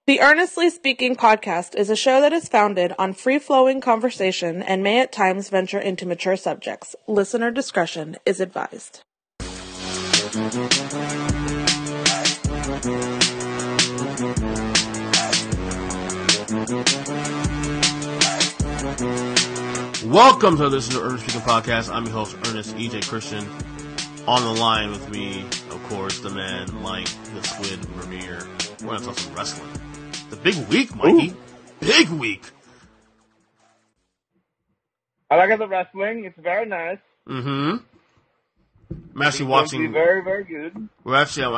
The Earnestly Speaking podcast is a show that is founded on free-flowing conversation and may at times venture into mature subjects. Listener discretion is advised. Welcome to this Earnestly Speaking podcast. I'm your host, Ernest E.J. Christian. On the line with me, of course, the man, Mike, the Squid Vermeer. We're going to talk some wrestling. It's a big week, Mikey. Ooh. Big week. I like the wrestling. It's very nice. Mm-hmm. I'm actually watching. Very, very good. I'm actually,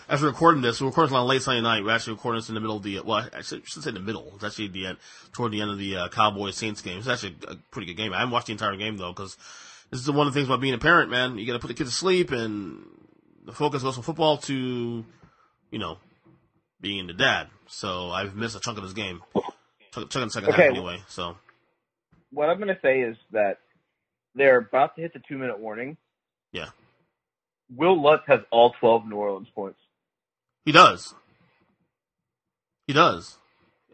as we're recording this, we're recording this on late Sunday night. We're actually recording this in the middle of I should say in the middle. It's actually toward the end of the Cowboys-Saints game. It's actually a pretty good game. I haven't watched the entire game, though, because this is one of the things about being a parent, man. You got to put the kids to sleep, and the focus goes from football to, being the dad. So I've missed a chunk of this game. Chunk of the second half anyway. So what I'm going to say is that they're about to hit the 2-minute warning. Yeah. Will Lutz has all 12 New Orleans points. He does.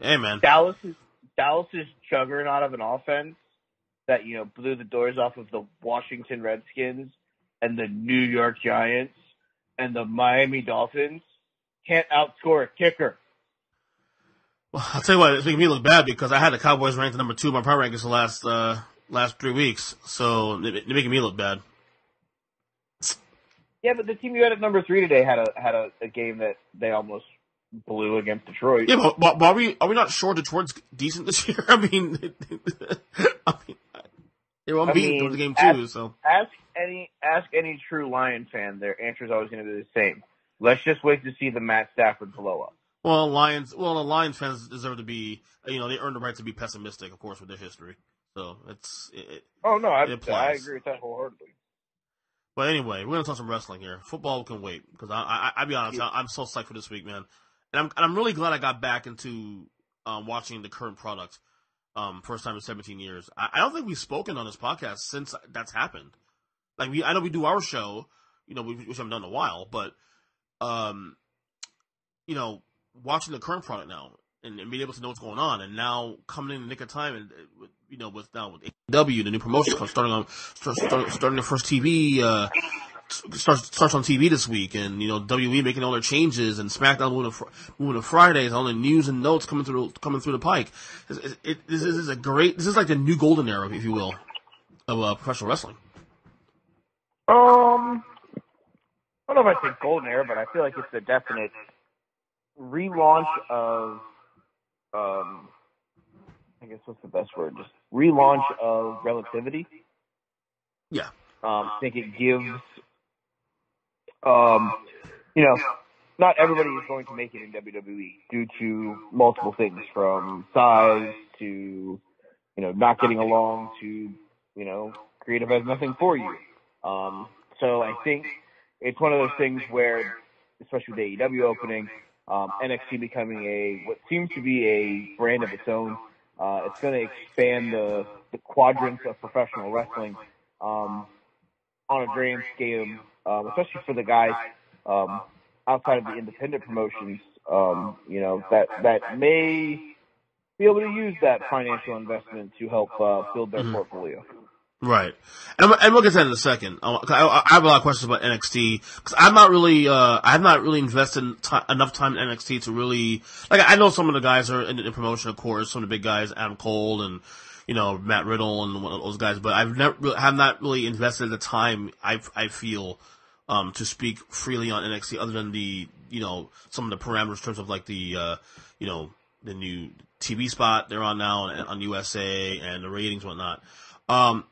Hey, man. Dallas's juggernaut of an offense that, blew the doors off of the Washington Redskins and the New York Giants and the Miami Dolphins can't outscore a kicker. Well, I'll tell you what, it's making me look bad because I had the Cowboys ranked number 2 in my power rankings the last 3 weeks, so they're making me look bad. Yeah, but the team you had at number 3 today had a game that they almost blew against Detroit. Yeah, but are we not sure Detroit's decent this year? I mean, they were unbeaten through the game too. So ask any true Lion fan, their answer is always going to be the same. Let's just wait to see the Matt Stafford blow up. Well, the Lions fans deserve to be, they earn the right to be pessimistic, of course, with their history. So I agree with that wholeheartedly. But anyway, we're gonna talk some wrestling here. Football can wait because I'll be honest, I'm so psyched for this week, man. And I'm really glad I got back into watching the current product. First time in 17 years. I don't think we've spoken on this podcast since that's happened. Like I know we do our show, which haven't done in a while, but watching the current product now and being able to know what's going on, and now coming in the nick of time, and with AEW, the new promotion starting their first TV starts on TV this week, and WWE making all their changes, and SmackDown moving to Fridays, all the news and notes coming through the pike. This is like the new golden era, if you will, of professional wrestling. I don't know if I say golden era, but I feel like it's a definite relaunch of, I guess what's the best word? Just relaunch of relativity. Yeah. I think it gives, not everybody is going to make it in WWE due to multiple things, from size to, not getting along to, creative has nothing for you. So I think it's one of those things where, especially with the AEW opening, NXT becoming what seems to be a brand of its own. It's going to expand the quadrants of professional wrestling on a grand scale, especially for the guys outside of the independent promotions, that may be able to use that financial investment to help build their portfolio. Right. And we'll get to that in a second. I have a lot of questions about NXT, because I have not really invested enough time in NXT to really, I know some of the guys are in promotion, of course, some of the big guys, Adam Cole and, Matt Riddle and those guys, but have not really invested the time, I feel, to speak freely on NXT, other than some of the parameters in terms of the new TV spot they're on now on USA and the ratings and whatnot.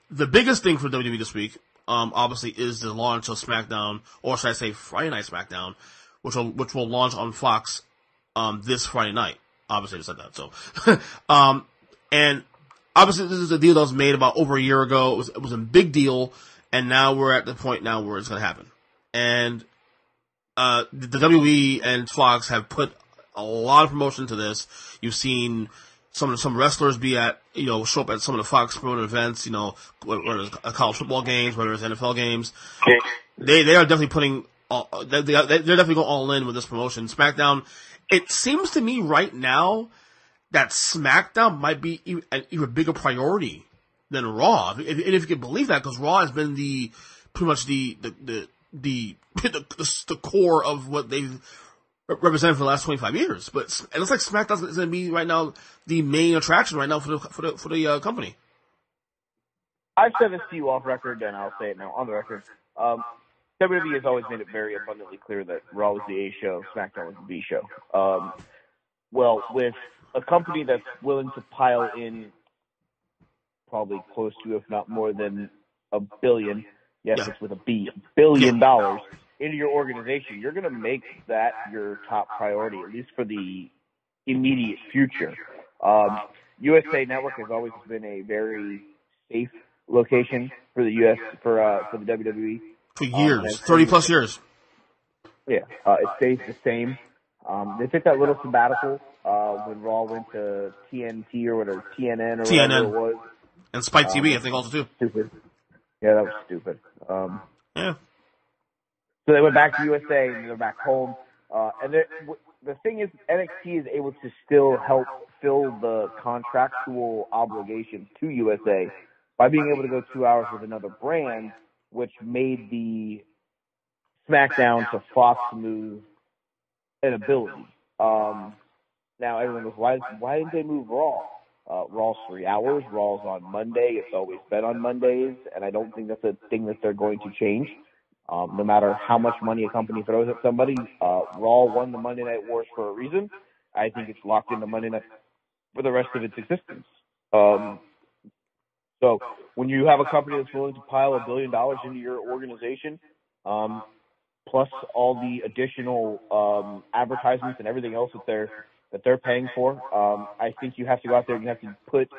The biggest thing for WWE this week, obviously, is the launch of SmackDown, or should I say Friday Night Smackdown, which will launch on Fox, this Friday night. Obviously, I said that, so. And obviously, this is a deal that was made about over a year ago. It was a big deal, and now we're at the point now where it's gonna happen. And, the WWE and Fox have put a lot of promotion into this. You've seen some wrestlers show up at some of the Fox promoted events, whether it's college football games, whether it's NFL games. They are definitely they're definitely going all in with this promotion. SmackDown it seems to me right now that SmackDown might be an even bigger priority than Raw. And if you can believe that, because Raw has been pretty much the core of what they've represented for the last 25 years. But it looks like SmackDown is going to be right now the main attraction right now for the company. I've said this to you off record, and I'll say it now on the record. WWE has always made it very abundantly clear that Raw was the A show, SmackDown was the B show. Well, with a company that's willing to pile in probably close to, if not more than $1 billion, yes, it's with a B, $1 billion into your organization, you're going to make that your top priority, at least for the immediate future. USA Network has always been a very safe location for the for the WWE. For years, 30+ years. Yeah, it stays the same. They took that little sabbatical when Raw went to TNT or whatever, TNN or whatever it was. And Spike TV, I think, also too. Stupid. Yeah, that was stupid. Yeah. So they went back to USA and they're back home. And the thing is, NXT is able to still help fill the contractual obligations to USA by being able to go 2 hours with another brand, which made the SmackDown to Fox move an ability. Now everyone goes, why didn't they move Raw? Raw's 3 hours. Raw's on Monday. It's always been on Mondays, and I don't think that's a thing that they're going to change. No matter how much money a company throws at somebody, Raw won the Monday Night Wars for a reason. I think it's locked into Monday Night for the rest of its existence. So when you have a company that's willing to pile $1 billion into your organization, plus all the additional advertisements and everything else that they're paying for, I think you have to go out there and you have to put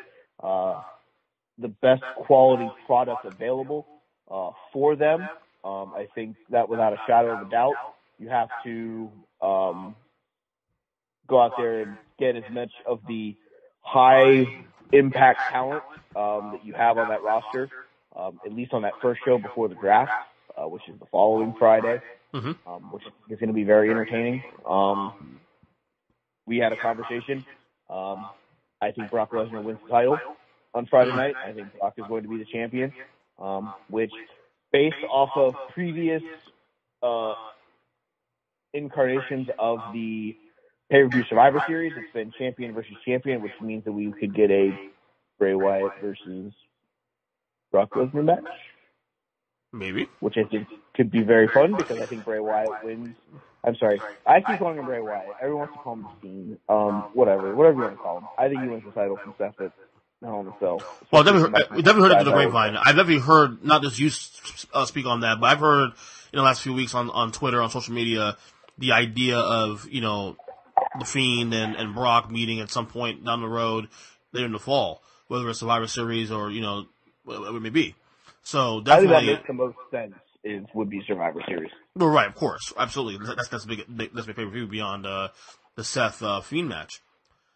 the best quality product available for them. I think that without a shadow of a doubt, you have to go out there and get as much of the high impact talent that you have on that roster, at least on that first show before the draft, which is the following Friday, which is going to be very entertaining. We had a conversation. I think Brock Lesnar wins the title on Friday night. I think Brock is going to be the champion, which, based off of previous incarnations of the pay-per-view Survivor Series, it's been champion versus champion, which means that we could get a Bray Wyatt versus Brock Lesnar match. Maybe. Which I think could be very fun because I think Bray Wyatt wins. I'm sorry. I keep calling him Bray Wyatt. Everyone wants to call him the Fiend. Whatever you want to call him. I think he wins the title from Seth at Hell in a Cell. Well, we definitely heard it through the grapevine. I've definitely heard, not just you speak on that, but I've heard in the last few weeks on Twitter, on social media, the idea of, the Fiend and Brock meeting at some point down the road later in the fall, whether it's Survivor Series or, whatever it may be. So definitely, I think that makes the most sense. Would be Survivor Series. Well, right, of course, absolutely. That's my favorite view beyond the Seth Fiend match.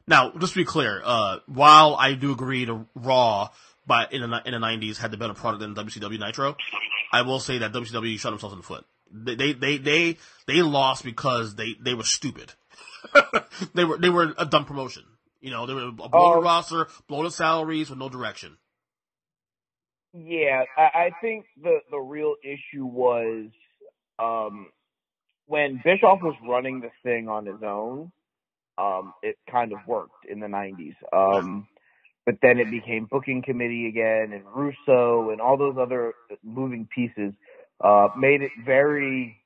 Now, just to be clear, while I do agree to Raw, but in the 90s had the better product than WCW Nitro, I will say that WCW shot themselves in the foot. They lost because they were stupid. they were a dumb promotion. They were a bloated roster, bloated salaries with no direction. Yeah, I think the real issue was when Bischoff was running this thing on his own, it kind of worked in the 90s. But then it became booking committee again, and Russo and all those other moving pieces made it very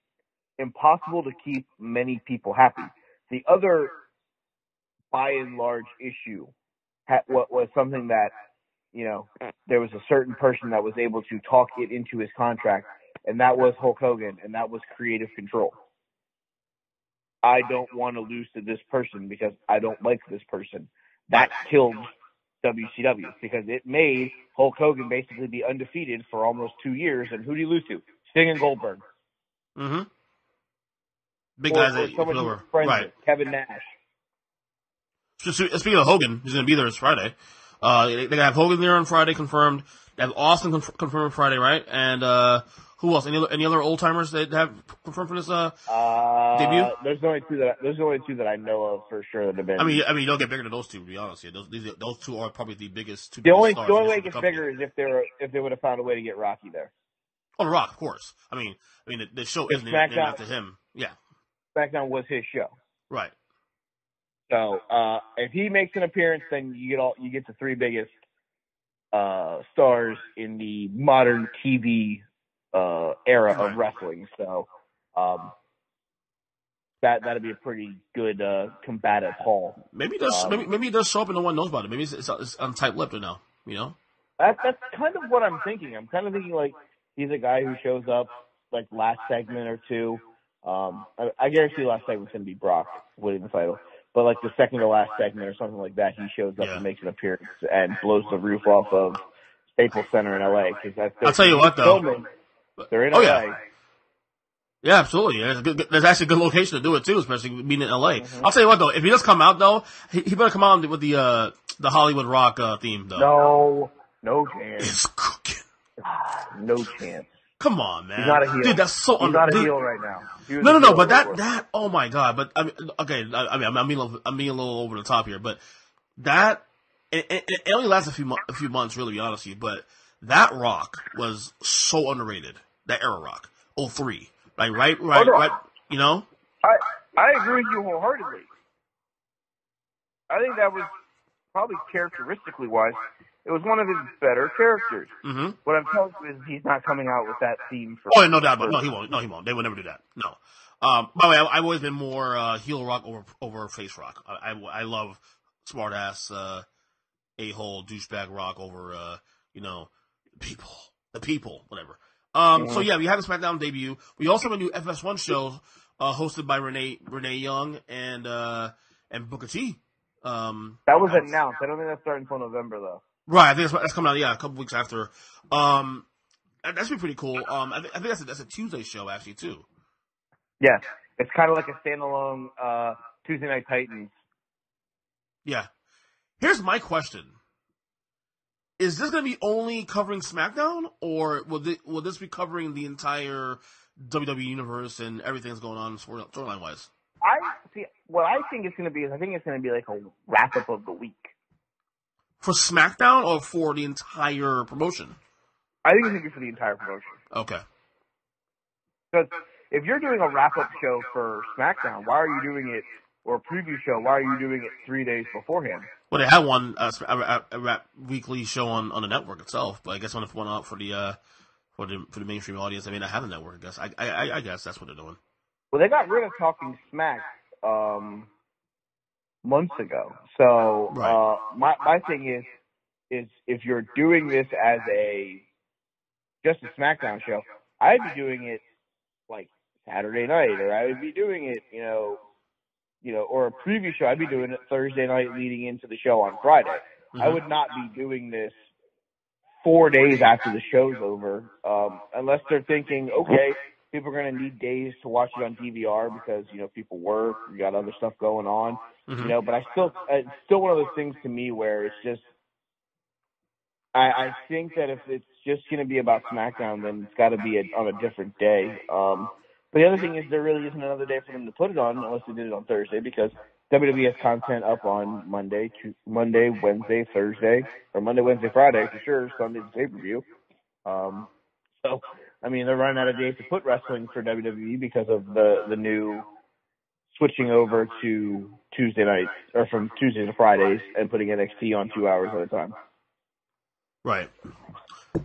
impossible to keep many people happy. The other, by and large, issue was something that, there was a certain person that was able to talk it into his contract, and that was Hulk Hogan, and that was creative control. I don't want to lose to this person because I don't like this person. That killed WCW because it made Hulk Hogan basically be undefeated for almost 2 years, and who did he lose to? Sting and Goldberg. Mm-hmm. Big guys that someone who right. Kevin Nash. Speaking of Hogan, he's going to be there this Friday. They have Hogan there on Friday confirmed. They have Austin confirmed Friday, right? And Who else? Any other old timers that have confirmed for this debut? There's only two that I know of for sure that have been. I mean, you don't get bigger than those two, to be honest. Yeah, those two are probably the biggest two. The only stars way it gets bigger is if they would have found a way to get Rocky there. Oh, The Rock, of course. I mean, the show isn't named after him. Yeah. SmackDown was his show. Right. So if he makes an appearance, then you get the three biggest stars in the modern TV era of wrestling. So that'd be a pretty good combative haul. Maybe he does show up and no one knows about it. Maybe it's on tight-lipped now. You know. That's kind of what I'm thinking. I'm kind of thinking like he's a guy who shows up like last segment or two. I guarantee the last segment's gonna be Brock winning the title. But like the second to last segment or something like that, he shows up and makes an appearance and blows the roof off of Staples Center in LA. I'll tell you what, though. They're in LA. Yeah, absolutely. There's actually a good location to do it too, especially being in LA. I'll tell you what, though. If he does come out, though, he better come out with the Hollywood Rock theme, though. No chance. It's cooking. No chance. Come on, man. He's not a heel. Dude, that's so He's not a heel right now. No, but that, oh my God. But, I mean, okay, I'm being a little over the top here, but that, it only lasts a few months, really, to be honest with you, but that Rock was so underrated. That era Rock. 03. Right, you know? I agree with you wholeheartedly. I think that was probably characteristically wise. It was one of his better characters. Mm-hmm. What I'm telling you is he's not coming out with that theme for. Oh, no doubt, but no, he won't. They would never do that. No. By the way, I've always been more heel Rock over face Rock. I love smart ass a-hole douchebag Rock over the people, whatever. So yeah, we had a SmackDown debut. We also have a new FS1 show hosted by Renee Young and Booker T. That was announced. I don't think that's starting until November though. Right, I think that's coming out. Yeah, a couple weeks after. That's been pretty cool. I think that's a Tuesday show actually too. Yeah, it's kind of like a standalone Tuesday Night Titans. Yeah. Here's my question: is this going to be only covering SmackDown, or will this be covering the entire WWE universe and everything that's going on storyline wise? What I think it's going to be is I think it's going to be like a wrap up of the week. For SmackDown or for the entire promotion? I think it's going to be for the entire promotion. Okay. Because if you're doing a wrap-up show for SmackDown, why are you doing it, or a preview show, why are you doing it 3 days beforehand? Well, they had one, a weekly show on the network itself, but I guess when it went out for the mainstream audience, I mean, I have a network, I guess. I guess that's what they're doing. Well, they got rid of Talking Smack, months ago. So right. My thing is if you're doing this as just a SmackDown show, I'd be doing it like Saturday night, or I would be doing it, or a preview show. I'd be doing it Thursday night leading into the show on Friday. Mm-hmm. I would not be doing this 4 days after the show's over, unless they're thinking, okay, people are going to need days to watch it on DVR because, people work, you got other stuff going on, mm-hmm. But it's still one of those things to me where it's just, I think that if it's just going to be about SmackDown, then it's got to be on a different day. But the other thing is there really isn't another day for them to put it on unless they did it on Thursday, because WWE has content up on Monday, Wednesday, Thursday, or Monday, Wednesday, Friday for sure. Sunday's pay-per-view. So, I mean, they're running out of days to put wrestling for WWE because of the new switching over to Tuesday nights, or from Tuesdays to Fridays, and putting NXT on 2 hours at a time. Right.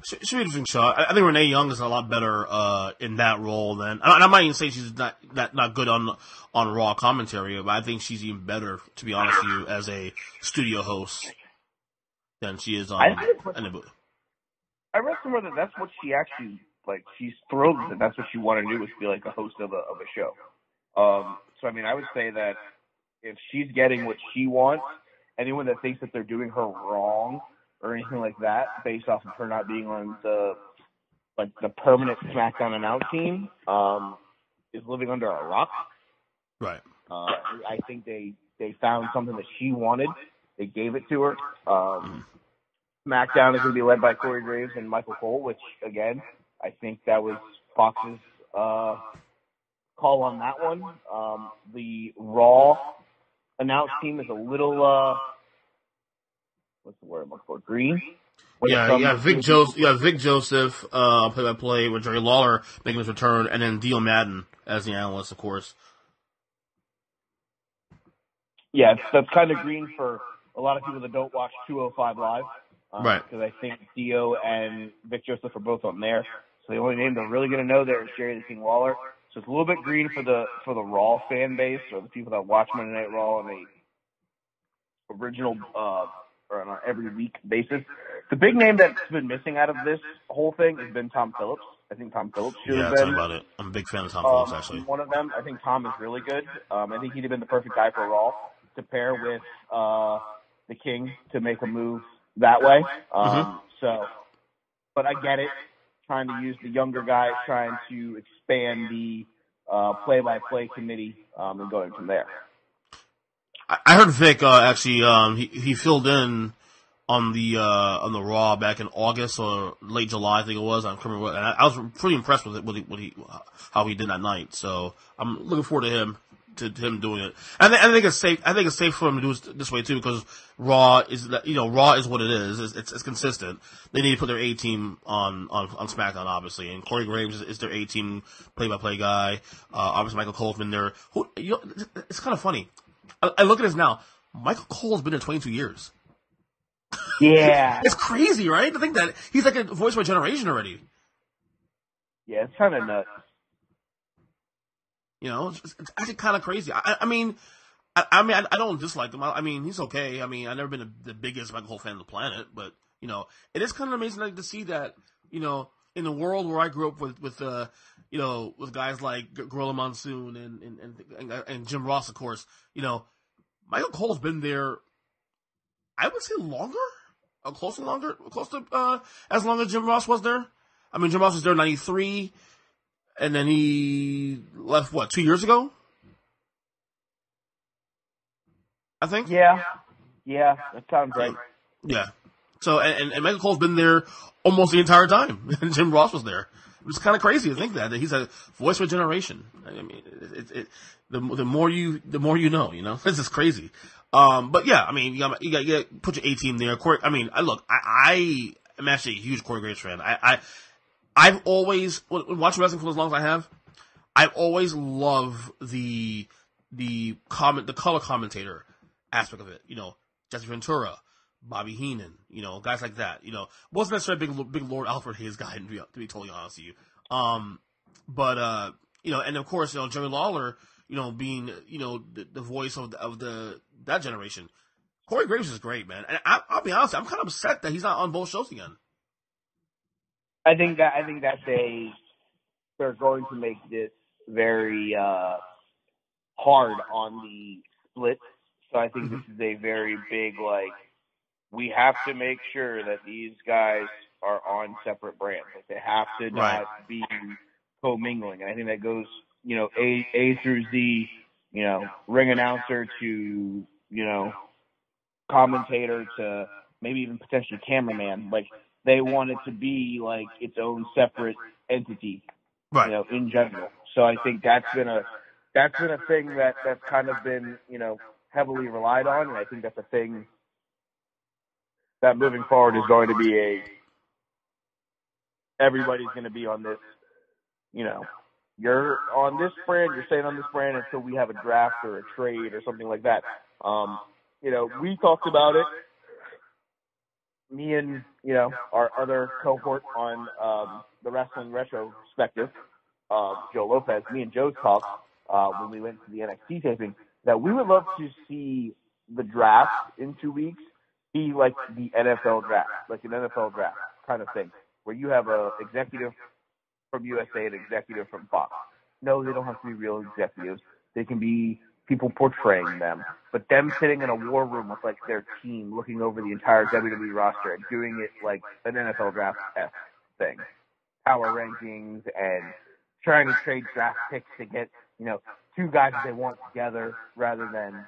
Should be an interesting show. I think Renee Young is a lot better in that role than. And I might even say she's not good on Raw commentary, but I think she's even better, to be honest with you, as a studio host than she is on. I read somewhere that that's what she actually she's thrilled that that's what she wanted to do, was be like a host of a show. So I mean, I would say that if she's getting what she wants, anyone that thinks that they're doing her wrong or anything like that, based off of her not being on the permanent SmackDown announce team, is living under a rock. Right. I think they found something that she wanted. They gave it to her. SmackDown is going to be led by Corey Graves and Michael Cole, which again, I think that was Fox's call on that one. The Raw announced team is a little what's the word I'm looking for? Green. Vic Joseph, play-by-play with Jerry Lawler making his return, and then Dio Madden as the analyst, of course. Yeah, that's kind of green for a lot of people that don't watch 205 Live. Right. Because I think Dio and Vic Joseph are both on there. So the only name they're really going to know there is Jerry the King Lawler. So it's a little bit green for the Raw fan base, or the people that watch Monday Night Raw on a original or on an every week basis. The big name that's been missing out of this whole thing has been Tom Phillips. I think Tom Phillips should have been. Yeah, tell me about it. I'm a big fan of Tom Phillips, actually. One of them. I think Tom is really good. I think he'd have been the perfect guy for Raw to pair with the King to make a move that way. So, but I get it. Trying to use the younger guys, trying to expand the play-by-play committee, and going from there. I heard Vic actually he filled in on the Raw back in August or late July, I think it was. I can't remember what, and I was pretty impressed with it, how he did that night. So I'm looking forward to him doing it. And I think it's safe. I think it's safe for him to do it this way too, because Raw is what it is. It's consistent. They need to put their A team on SmackDown, obviously, and Corey Graves is their A team play-by-play guy. Obviously Michael Cole's been there. It's kind of funny. I look at this now. Michael Cole's been there 22 years. Yeah. It's crazy, right? To think that he's like a voice of a generation already. Yeah, it's kind of nuts. It's actually kind of crazy. I mean, I don't dislike him. I mean, he's okay. I mean, I've never been the biggest Michael Cole fan on the planet, but, it is kind of amazing to see that, in the world where I grew up with guys like Gorilla Monsoon and Jim Ross, of course, Michael Cole's been there, I would say longer, close to as long as Jim Ross was there. I mean, Jim Ross was there in 93, and then he left, 2 years ago? I think? Yeah, that sounds right. Yeah. So, and Michael Cole's been there almost the entire time, and Jim Ross was there. It's kind of crazy to think that he's a voice of a generation. I mean, the more you know, this is crazy. But yeah, I mean, you gotta put your A team there. I mean, I am actually a huge Corey Graves fan. I've always, watching wrestling for as long as I have, I've always loved the color commentator aspect of it. Jesse Ventura, Bobby Heenan, guys like that. Wasn't necessarily a big Lord Alfred Hayes guy, to be totally honest with you. But and of course, Jerry Lawler, being, the voice of that generation. Corey Graves is great, man. And I'll be honest, I'm kind of upset that he's not on both shows again. I think that they're going to make this very hard on the split. So I think this is a very big, we have to make sure that these guys are on separate brands. They have to not be commingling. And I think that goes, A through Z, ring announcer to, commentator to maybe even potentially cameraman. They want it to be its own separate entity, in general. So I think that's been a thing that's kind of been, heavily relied on, and I think that's a thing that moving forward is going to be everybody's going to be on this, you're on this brand, you're staying on this brand until we have a draft or a trade or something like that. We talked about it, me and, our other cohort on the Wrestling Retrospective, Joe Lopez, me and Joe talked when we went to the NXT taping, that we would love to see the draft in 2 weeks be like the NFL draft, like an NFL draft kind of thing, where you have a executive from USA and executive from Fox. No, they don't have to be real executives. They can be people portraying them, but them sitting in a war room with their team, looking over the entire WWE roster and doing it like an NFL draft-esque thing, power rankings and trying to trade draft picks to get two guys that they want together rather than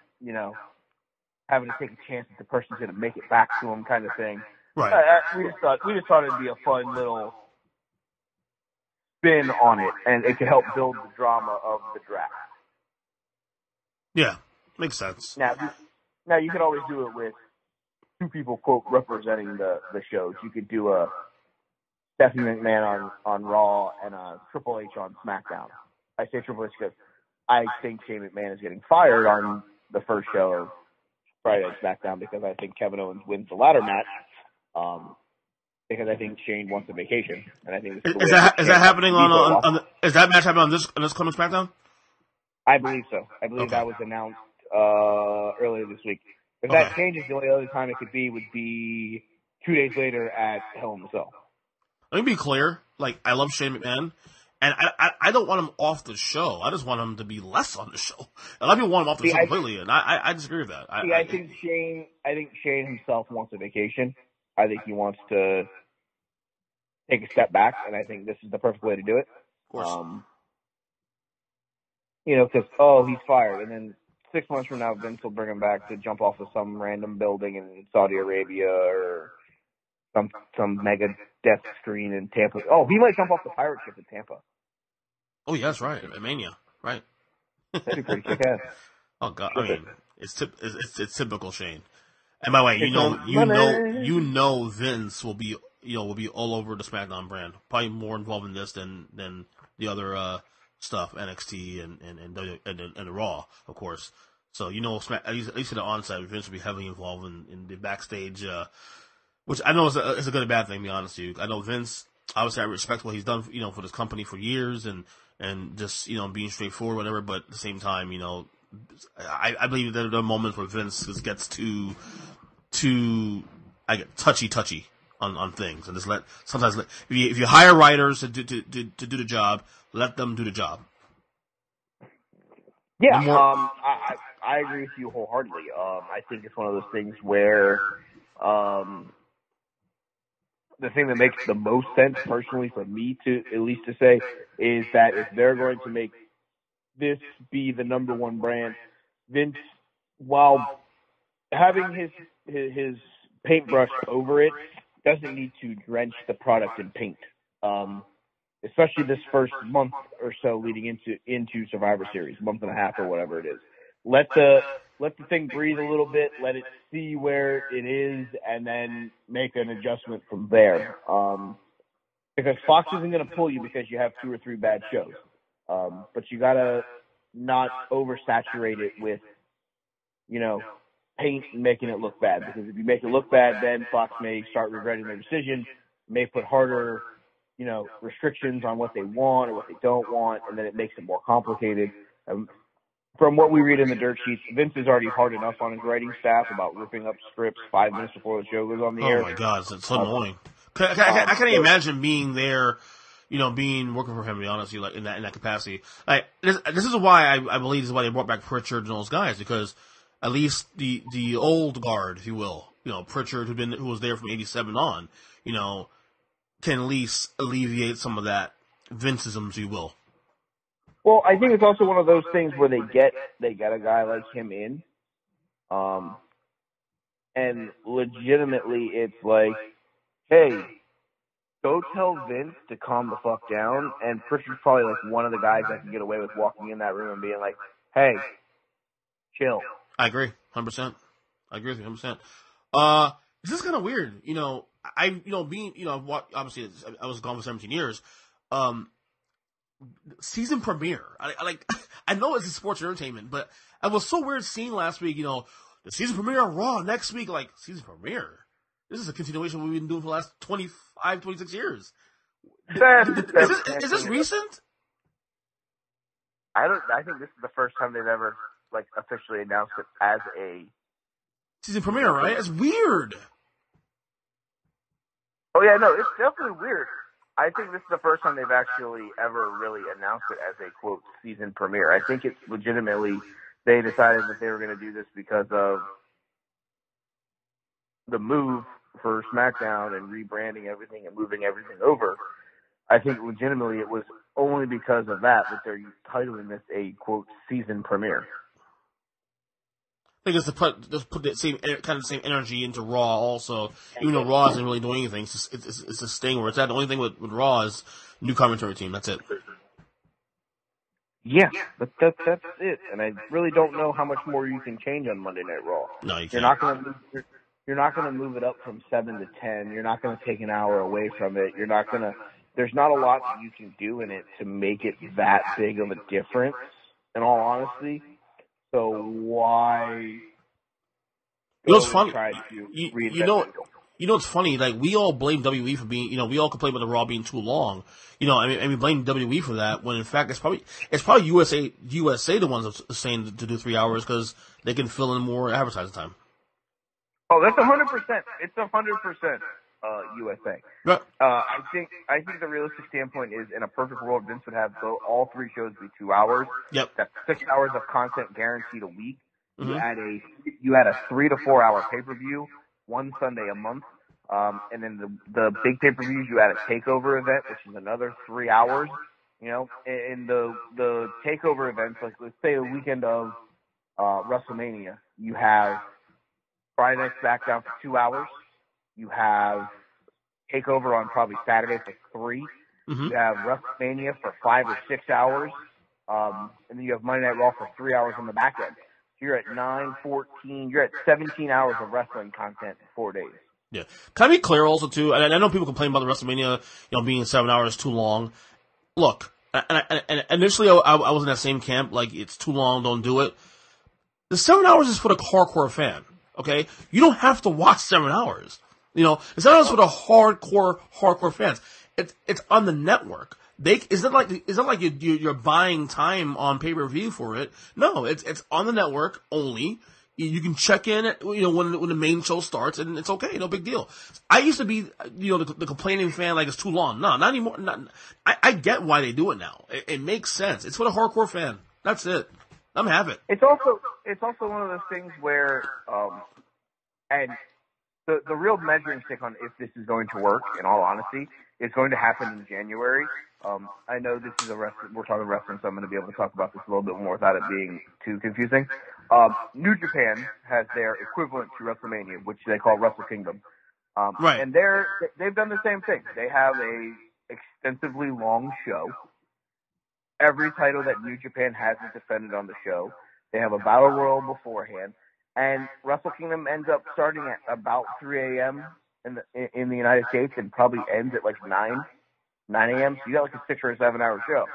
having to take a chance that the person's going to make it back to them, kind of thing. Right. We just thought it'd be a fun little spin on it, and it could help build the drama of the draft. Yeah, makes sense. Now you could always do it with two people, quote, representing the shows. You could do a Stephanie McMahon on Raw and a Triple H on SmackDown. I say Triple H because I think Shane McMahon is getting fired on the first show of Friday Night Smackdown because I think Kevin Owens wins the ladder match. Because I think Shane wants a vacation, and I think is that happening on is that match happening on this coming SmackDown? I believe so. I believe that was announced earlier this week. If that changes, the only other time it could be would be 2 days later at Hell in a Cell. Let me be clear. Like, I love Shane McMahon, and I don't want him off the show. I just want him to be less on the show. A lot of people want him off the show completely, and I disagree with that. I think Shane himself wants a vacation. I think he wants to take a step back, and I think this is the perfect way to do it. Of course. Because, he's fired, and then 6 months from now, Vince will bring him back to jump off of some random building in Saudi Arabia or some mega death screen in Tampa. Oh, he might jump off the pirate ship in Tampa. Oh, yeah, that's right. Mania, right? That'd be pretty kick-ass. Oh God, I mean, it's typical Shane. And by the way, you know Vince will be all over the SmackDown brand. Probably more involved in this than the other stuff, NXT and the Raw, of course. So at least at the onside, Vince will be heavily involved in the backstage, which I know is a good and bad thing. To be honest with you, I know Vince. Obviously, I respect what he's done, for this company for years, and just being straightforward, whatever. But at the same time, I believe that there are moments where Vince just gets too touchy on things, and sometimes if you hire writers to do the job, let them do the job. Yeah, I agree with you wholeheartedly. I think it's one of those things where the thing that makes the most sense, personally, for me to at least to say, is that if they're going to make this be the number one brand, Vince, while having his paintbrush over it, doesn't need to drench the product in paint. Especially this first month or so leading into Survivor Series, month and a half or whatever it is. Let the thing breathe a little bit, let it see where it is, and then make an adjustment from there. Because Fox isn't going to pull you because you have 2 or 3 bad shows. But you got to not oversaturate it with, paint and making it look bad. Because if you make it look bad, then Fox may start regretting their decision, may put harder restrictions on what they want or what they don't want, and then it makes it more complicated. From what we read in the dirt sheets, Vince is already hard enough on his writing staff about ripping up scripts 5 minutes before the show goes on the air. Oh my God, it's so annoying. I can't even imagine being there, working for him, to be honest with you, like in that capacity. Like this is why I believe this is why they brought back Pritchard and those guys, because at least the old guard, if you will, Pritchard who was there from '87 on, can at least alleviate some of that Vinceism, if you will. Well, I think it's also one of those things where they get a guy like him in, and legitimately it's like, hey, go tell Vince to calm the fuck down, and Pritchard's probably like one of the guys that can get away with walking in that room and being like, hey, chill. I agree, 100%. I agree with you, 100%. This is kind of weird, obviously I was gone for 17 years. Season premiere. I know it's a sports entertainment, but it was so weird seeing last week, the season premiere on Raw next week, like, season premiere. This is a continuation of what we've been doing for the last 25, 26 years. Is this recent? I think this is the first time they've ever, officially announced it as a season premiere, right? It's weird. Oh yeah, no, it's definitely weird. I think this is the first time they've actually ever really announced it as a, quote, season premiere. I think it's legitimately they decided that they were going to do this because of the move for SmackDown and rebranding everything and moving everything over. I think legitimately it was only because of that they're titling this a, quote, season premiere. think it's to put the same energy into Raw also, even though Raw isn't really doing anything. It's a sting where it's at. The only thing with Raw is new commentary team. That's it. Yeah, but that's it. And I really don't know how much more you can change on Monday Night Raw. No, you can't. You're not gonna move it up from 7 to 10. You're not gonna take an hour away from it. There's not a lot that you can do in it to make it that big of a difference, in all honesty. So why? You know what's funny? You know what's funny? Like, we all blame WWE for being, we all complain about the Raw being too long. And we blame WWE for that, when in fact it's probably USA the ones that's saying to do 3 hours because they can fill in more advertising time. Oh, that's 100%. It's 100% USA. Right. I think the realistic standpoint is, in a perfect world, Vince would have all 3 shows be 2 hours. Yep. That's 6 hours of content guaranteed a week. Mm-hmm. You had a 3 to 4 hour pay-per-view, one Sunday a month. And then the big pay-per-views, you had a takeover event, which is another 3 hours. And the takeover events, like let's say the weekend of WrestleMania, you have Friday Night Smackdown for 2 hours. You have takeover on probably Saturday for 3. Mm-hmm. You have WrestleMania for 5 or 6 hours. And then you have Monday Night Raw for 3 hours on the back end. So you're at 9, 14, you're at 17 hours of wrestling content in 4 days. Yeah. Can I be clear also, too? And I know people complain about the WrestleMania, being 7 hours too long. Look, and initially I was in that same camp, like, it's too long, don't do it. The 7 hours is for the hardcore fan, okay? You don't have to watch 7 hours. The 7 hours is for the hardcore fans. It's on the network. It's not like you're buying time on pay-per-view for it. No, it's on the network only. You can check in, when the main show starts, and it's okay, no big deal. I used to be, the complaining fan, like, it's too long. No, not anymore. I get why they do it now. It makes sense. It's for the hardcore fan. That's it. I'm having it. It's also one of those things where, and the real measuring stick on if this is going to work, in all honesty, is going to happen in January. I know this is we're talking wrestling, so I'm going to be able to talk about this a little bit more without it being too confusing. New Japan has their equivalent to WrestleMania, which they call Wrestle Kingdom. Right. And they've done the same thing. They have a extensively long show. Every title that New Japan has is defended on the show. They have a battle royal beforehand, and Wrestle Kingdom ends up starting at about 3 a.m. in the United States and probably ends at like 9 a.m. So you got like a 6 or 7 hour show.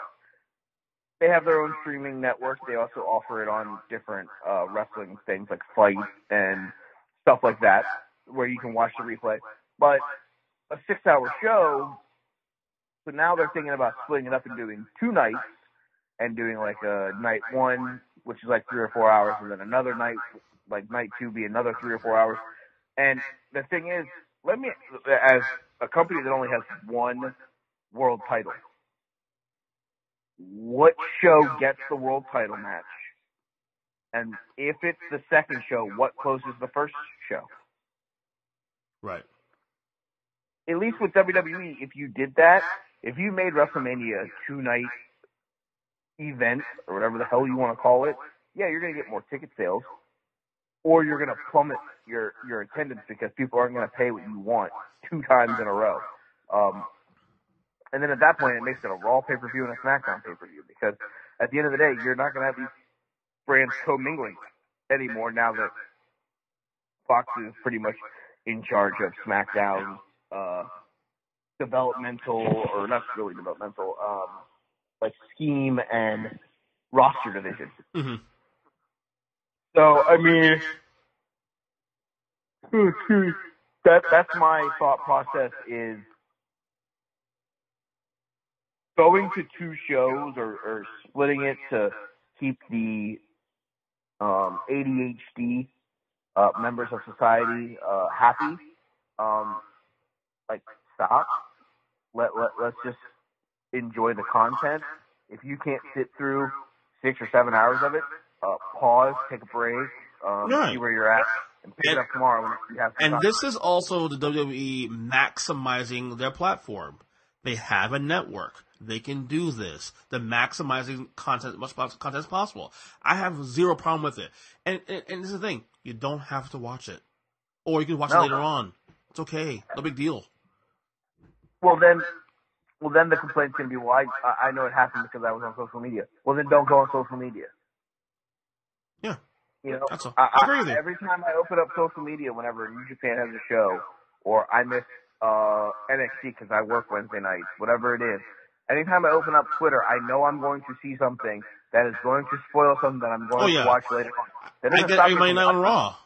They have their own streaming network. They also offer it on different wrestling things like Fight and stuff like that, where you can watch the replay. But a 6 hour show, so now they're thinking about splitting it up and doing 2 nights and doing like a night 1, which is like 3 or 4 hours, and then another night, like night 2, be another 3 or 4 hours. And the thing is, as a company that only has 1 world title, what show gets the world title match? And if it's the second show, what closes the first show? Right. At least with WWE, if you did that, if you made WrestleMania a 2-night event, or whatever the hell you want to call it, yeah, you're going to get more ticket sales, or you're going to plummet your attendance because people aren't going to pay what you want 2 times in a row. And then at that point, it makes it a Raw pay-per-view and a SmackDown pay-per-view, because at the end of the day, you're not going to have these brands commingling anymore now that Fox is pretty much in charge of SmackDown's developmental, or not really developmental, like scheme and roster division. Mm-hmm. So, I mean, that's my thought process, is going to 2 shows or splitting it to keep the ADHD members of society happy. Like, stop. Let's just enjoy the content. If you can't sit through 6 or 7 hours of it, pause, take a break, right. See where you're at, and pick it up tomorrow when you have some time. This is also the WWE maximizing their platform. They have a network. they can do this. They're maximizing content, as much content as possible. I have zero problem with it. And this is the thing. You don't have to watch it. Or you can watch it later on. It's okay. No big deal. Well, then the complaint's going to be, well, I know it happened because I was on social media. Well, then don't go on social media. Yeah. You know, That's all. I agree with you. Every time I open up social media whenever New Japan has a show, or I miss NXT because I work Wednesday nights, whatever it is, anytime I open up Twitter, I know I'm going to see something that is going to spoil something that I'm going to watch later on. I get every night on Raw.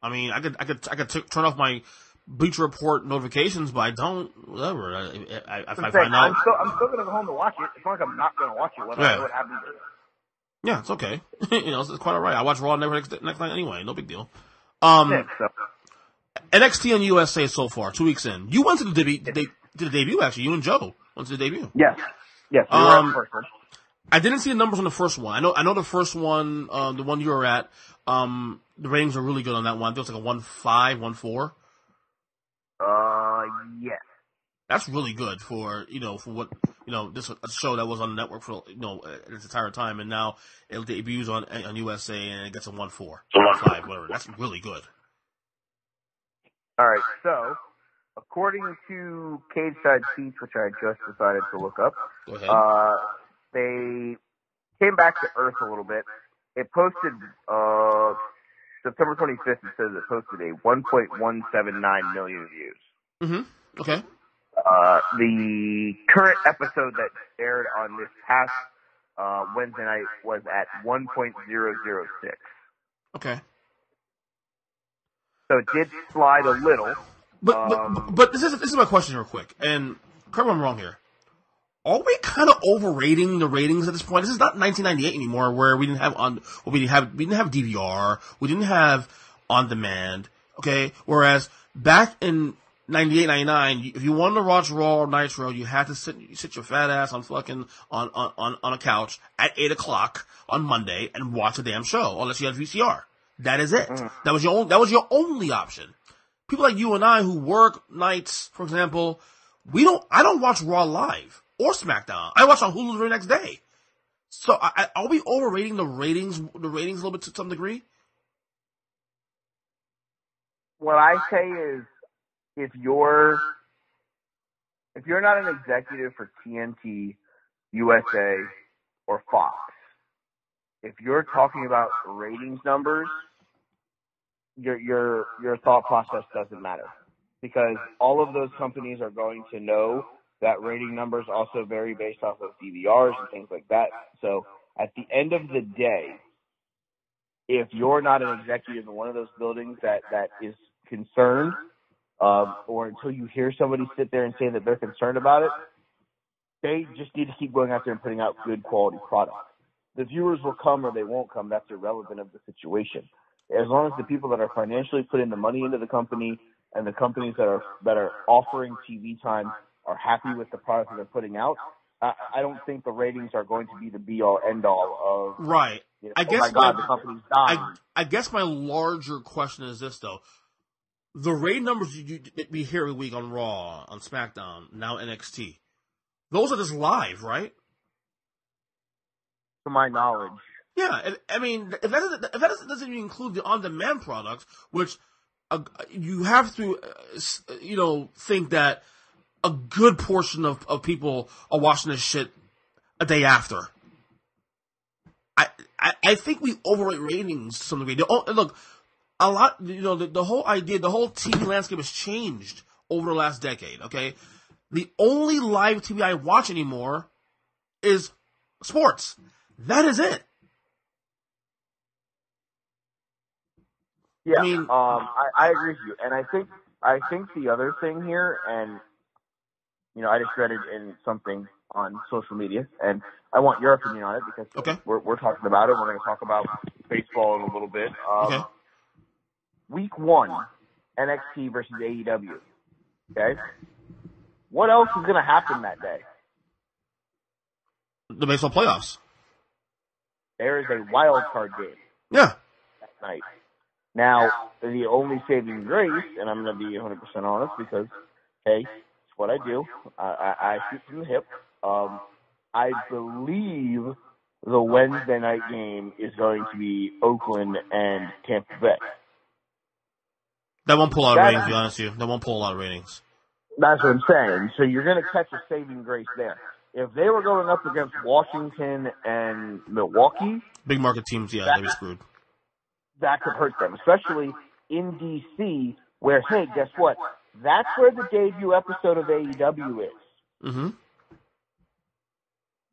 I mean, I could turn off my Bleacher Report notifications, but I don't. Whatever. If I find out, I'm still going to go home to watch it. It's not like I'm not going to watch it. Whether I know what happens. Yeah, it's okay. You know, it's quite alright. I watch Raw next night anyway. No big deal. NXT on USA so far, 2 weeks in. You went to the debut actually. You and Joe went to the debut. Yes. We were at the first one. I didn't see the numbers on the first one. I know the first one, the one you were at. The ratings are really good on that one. I think it was like a 1.5, 1.4. Yes. That's really good for what, this a show that was on the network for, its entire time, and now it debuts on USA and it gets a 1.4, 1.5, whatever. That's really good. Alright, so, according to Cage Side Seats, which I just decided to look up, Go ahead. they came back to Earth a little bit. It posted, September 25th, it says it posted a 1.179 million views. Mm-hmm. Okay. The current episode that aired on this past Wednesday night was at 1.006. Okay. So it did slide a little. But this is my question real quick, and correct me if I'm wrong here. Are we kind of overrating the ratings at this point? This is not 1998 anymore, where we didn't have DVR, we didn't have on demand. Okay, whereas back in 98, 99, if you wanted to watch Raw or Nitro, you had to sit your fat ass on fucking on a couch at 8 o'clock on Monday and watch a damn show, unless you had VCR. That is it. That was your only option. People like you and I who work nights, for example, I don't watch Raw live or SmackDown. I watch on Hulu the very next day. So are we overrating the ratings a little bit to some degree? What I say is, if you're not an executive for TNT, USA, or Fox, if you're talking about ratings numbers, your thought process doesn't matter, because all of those companies are going to know that rating numbers also vary based off of DVRs and things like that. So at the end of the day, if you're not an executive in one of those buildings that is concerned, or until you hear somebody sit there and say that they're concerned about it, they just need to keep going out there and putting out good quality product. The viewers will come or they won't come. That's irrelevant of the situation. As long as the people that are financially putting the money into the company and the companies that are offering TV time are happy with the product that they're putting out, I don't think the ratings are going to be the be-all, end-all of, right. I guess oh my God, the company's dying. I guess my larger question is this, though. The rating numbers we hear every week on Raw, on SmackDown, now NXT, those are just live, right? To my knowledge. Yeah, I mean, if that doesn't even include the on-demand products, which you have to, think that a good portion of people are watching this shit a day after. I think we overrate ratings to some degree. Look, a lot, the whole idea, the whole TV landscape has changed over the last decade, okay? The only live TV I watch anymore is sports. That is it. Yeah, I agree with you. And I think the other thing here, and, I just read it in something on social media, and I want your opinion on it because we're talking about it. We're going to talk about baseball in a little bit. Okay. Week 1, NXT versus AEW. Okay? What else is going to happen that day? The baseball playoffs. There is a wild card game. Yeah. That night. Now, the only saving grace, and I'm going to be 100% honest because, hey, it's what I do. I shoot from the hip. I believe the Wednesday night game is going to be Oakland and Tampa Bay. That won't pull out ratings, to be honest with you. That won't pull a lot of ratings. That's what I'm saying. So you're going to catch a saving grace there. If they were going up against Washington and Milwaukee, big market teams, yeah, they'd be screwed. That could hurt them, especially in D.C., where, hey, guess what? That's where the debut episode of AEW is. Mm-hmm.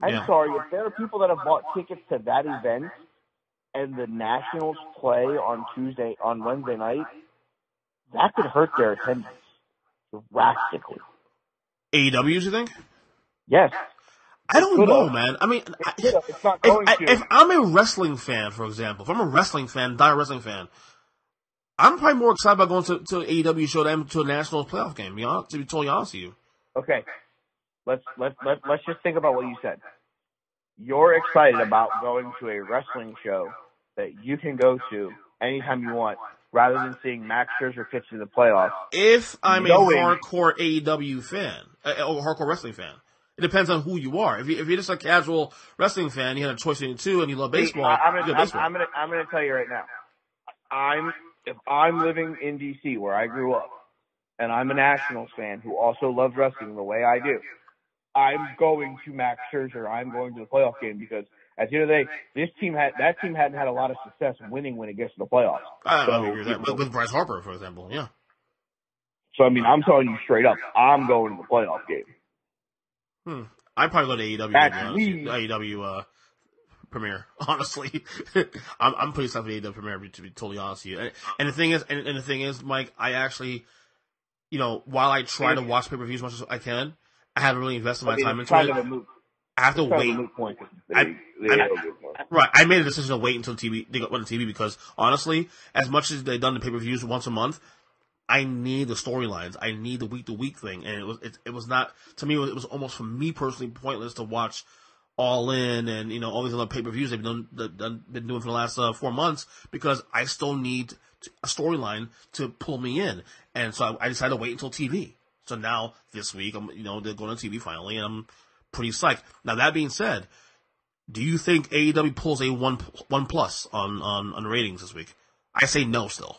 I'm sorry, if there are people that have bought tickets to that event and the Nationals play on Wednesday night, that could hurt their attendance drastically. AEWs, you think? Yes. I don't know, man. I mean, it's not going to. If I'm a wrestling fan, for example, if I'm a wrestling fan, dire wrestling fan, I'm probably more excited about going to an AEW show than to a Nationals playoff game, to be totally honest with you. Okay. Let's just think about what you said. You're excited about going to a wrestling show that you can go to anytime you want, rather than seeing Max Scherzer pitch in the playoffs. If I'm a hardcore AEW fan, or hardcore wrestling fan, it depends on who you are. If you're just a casual wrestling fan, you had a choice between the two, and you love baseball. I'm gonna tell you right now. If I'm living in DC where I grew up, and I'm a Nationals fan who also loves wrestling the way I do, I'm going to Max Scherzer. I'm going to the playoff game because at the end of the day, that team hadn't had a lot of success winning when it gets to the playoffs. I agree with that. With Bryce Harper, for example, yeah. So I mean, I'm telling you straight up, I'm going to the playoff game. I'd probably go to AEW. AEW premiere, honestly. I'm pretty excited for the AEW premiere, to be totally honest with you. And the thing is, Mike, I actually, while I try to watch pay-per-views as much as I can, I haven't really invested my time into it. I have to wait. Right, I made a decision to wait until they got on TV because, honestly, as much as they've done the pay-per-views once a month, I need the storylines. I need the week-to-week thing, and it was not, to me, it was almost, for me personally, pointless to watch All In and all these other pay-per-views they've been doing for the last 4 months, because I still need a storyline to pull me in, and so I decided to wait until TV. So now this week, they're going on TV finally, and I'm pretty psyched. Now that being said, do you think AEW pulls a one plus on ratings this week? I say no still.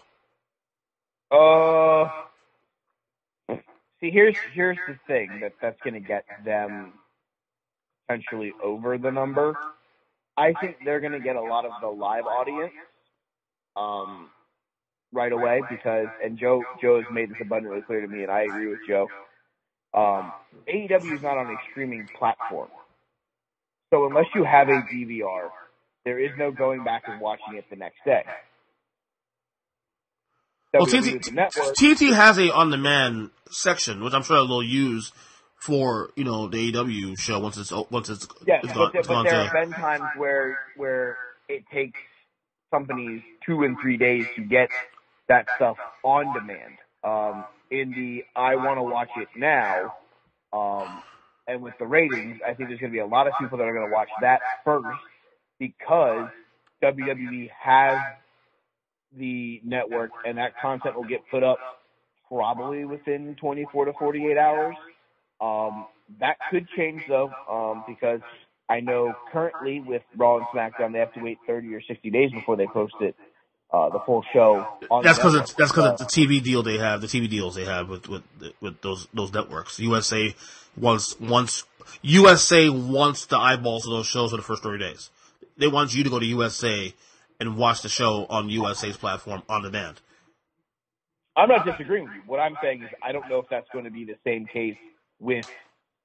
See, here's the thing that's going to get them potentially over the number. I think they're going to get a lot of the live audience right away because, and Joe has made this abundantly clear to me, and I agree with Joe. AEW is not on a streaming platform, so unless you have a DVR, there is no going back and watching it the next day. Well, TNT has a on-demand section, which I'm sure they'll use for the AEW show once it's gone. But there have been times where it takes companies 2 and 3 days to get that stuff on demand. In the I want to watch it now, and with the ratings, I think there's going to be a lot of people that are going to watch that first because WWE has the network, and that content will get put up probably within 24 to 48 hours. That could change, though, because I know currently with Raw and SmackDown, they have to wait 30 or 60 days before they post it, the full show. That's because it's the TV deal they have, the TV deals they have with those networks. USA wants the eyeballs of those shows for the first 30 days. They want you to go to USA and watch the show on USA's platform on demand. I'm not disagreeing with you. What I'm saying is I don't know if that's going to be the same case with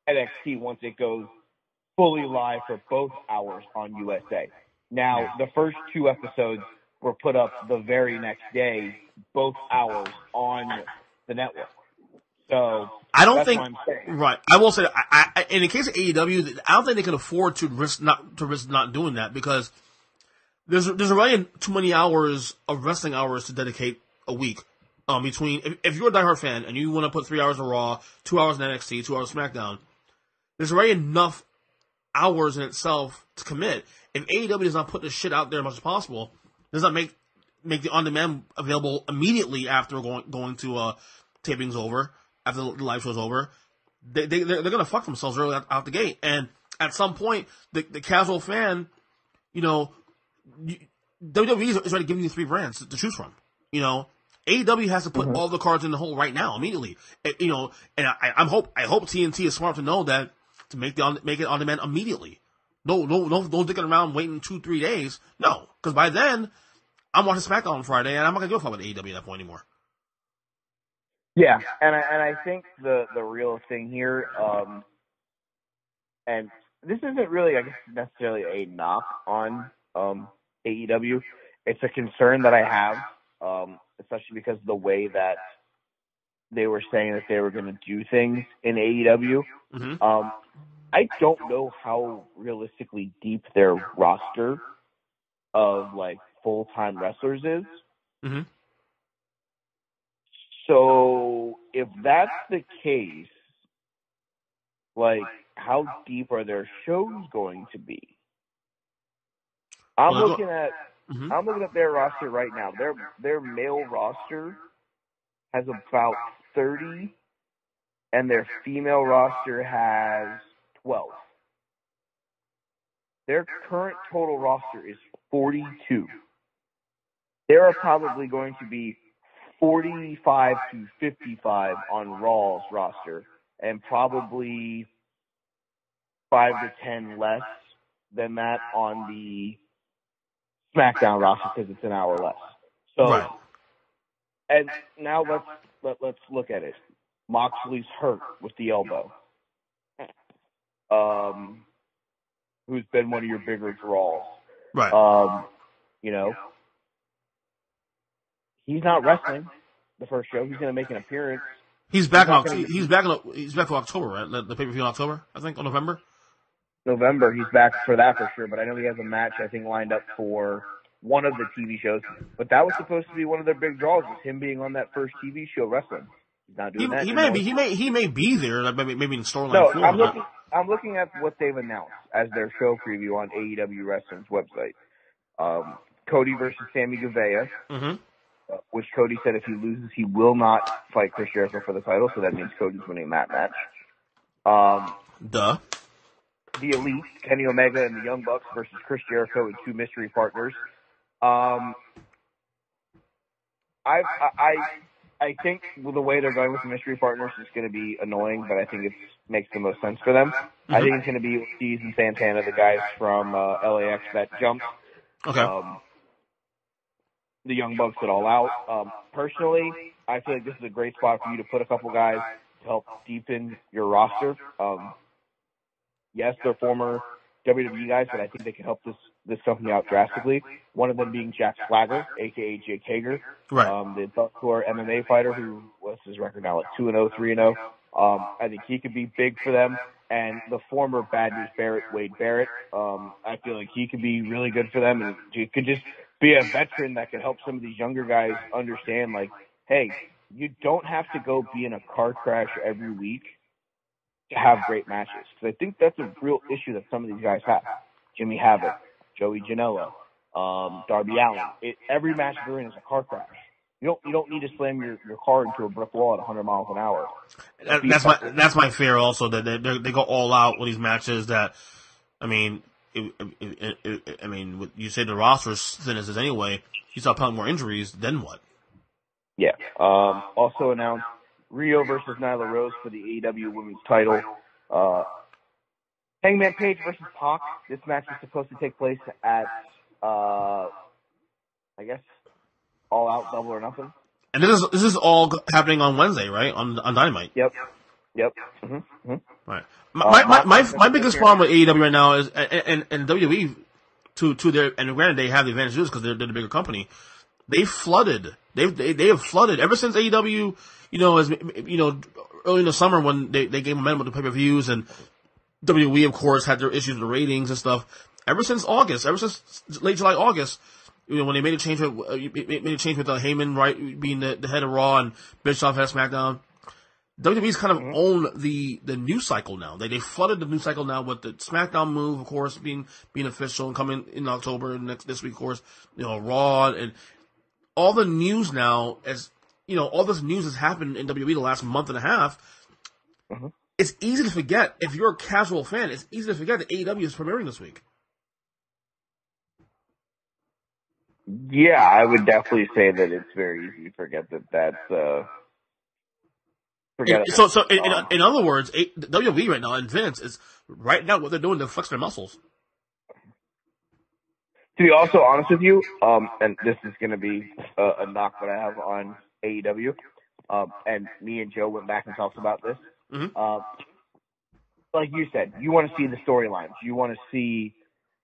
NXT once it goes fully live for both hours on USA. Now, the first 2 episodes were put up the very next day, both hours on the network. So I don't think right. I will say in the case of AEW, I don't think they can afford to risk not doing that because there's already too many hours of wrestling hours to dedicate a week. Between if you're a diehard fan and you want to put 3 hours of Raw, 2 hours in NXT, 2 hours of SmackDown, there's already enough hours in itself to commit. If AEW does not put this shit out there as much as possible, does not make the on demand available immediately after going to tapings over, after the live show's over, they're gonna fuck themselves early out the gate. And at some point, the casual fan, WWE is ready to give you 3 brands to choose from. AEW has to put all the cards in the hole right now, immediately. And I hope TNT is smart to know that to make it on demand immediately. No dicking around waiting 2-3 days. No, because by then I'm watching SmackDown on Friday, and I'm not gonna give a fuck about AEW at that point anymore. Yeah, and I think the real thing here, and this isn't really, I guess, necessarily a knock on AEW. It's a concern that I have, especially because of the way that they were saying that they were going to do things in AEW. Mm-hmm. I don't know how realistically deep their roster of like full-time wrestlers is. Mm-hmm. So if that's the case, like, how deep are their shows going to be? I'm looking at their roster right now. Their male roster has about 30, and their female roster has 12. Their current total roster is 42. There are probably going to be 45 to 55 on Raw's roster, and probably 5 to 10 less than that on the SmackDown roster because it's an hour less. So, right. And now let's look at it. Moxley's hurt with the elbow. Who's been one of your bigger draws? Right. He's not wrestling the first show. He's going to make an appearance. He's back for October, right? The pay-per-view in October, I think, or November. November, he's back for that for sure. But I know he has a match, I think, lined up for one of the TV shows. But that was supposed to be one of their big draws, was him being on that first TV show wrestling. He's not doing that. He may be there, like maybe in storyline. No, I'm looking at what they've announced as their show preview on AEW Wrestling's website. Cody versus Sammy Guevara. Mm-hmm. Which Cody said if he loses, he will not fight Chris Jericho for the title, so that means Cody's winning that match. The Elite, Kenny Omega and the Young Bucks versus Chris Jericho and 2 mystery partners. I think the way they're going with the mystery partners is going to be annoying, but I think it makes the most sense for them. Mm-hmm. I think it's going to be Ortiz and Santana, the guys from LAX that jumped. Okay. The Young Bucks at All Out. Personally, I feel like this is a great spot for you to put a couple guys to help deepen your roster. Yes, they're former WWE guys, but I think they can help this company out drastically. One of them being Jack Swagger, a.k.a. Jake Hager, right. The Bellator MMA fighter who, what's his record now, like 2-0, 3-0. I think he could be big for them. And the former Bad News Barrett, Wade Barrett, I feel like he could be really good for them. And he could just be a veteran that could help some of these younger guys understand, like, hey, you don't have to go be in a car crash every week to have great matches. Because I think that's a real issue that some of these guys have. Jimmy Havoc, Joey Janela, Darby Allin. Every match they're in is a car crash. You don't need to slam your car into a brick wall at 100 miles an hour. That's my fear also, that they go all out with these matches that, I mean, you say the roster is thin as is anyway. You start piling more injuries, then what? Yeah. Also announced Rio versus Nyla Rose for the AEW Women's title. Hangman Page versus Pac. This match is supposed to take place at, I guess, All Out, Double or Nothing. And this is all happening on Wednesday, right? On Dynamite. Yep. Mm-hmm. Mm-hmm. Right. My biggest problem with AEW right now is, and WWE, to their, and granted they have the advantage of this because they're the bigger company. They have flooded ever since AEW, early in the summer when they gave momentum with the pay-per-views, and WWE of course had their issues with the ratings and stuff. Ever since late July, August, when they made a change with Heyman, right, being the head of Raw and Bischoff head of SmackDown. WWE's kind of owned the news cycle now. They flooded the news cycle now with the SmackDown move, of course, being official and coming in October this week, of course. Raw and all the news now, as all this news has happened in WWE the last month and a half. Mm-hmm. it's easy to forget, if you're a casual fan, it's easy to forget that AEW is premiering this week. Yeah, I would definitely say that it's very easy to forget that's forgettable. So in other words, WWE right now and Vince is right now what they're doing to flex their muscles. To be also honest with you, and this is going to be a knock that I have on AEW, and me and Joe went back and talked about this. Mm-hmm. Like you said, you want to see the storylines. You want to see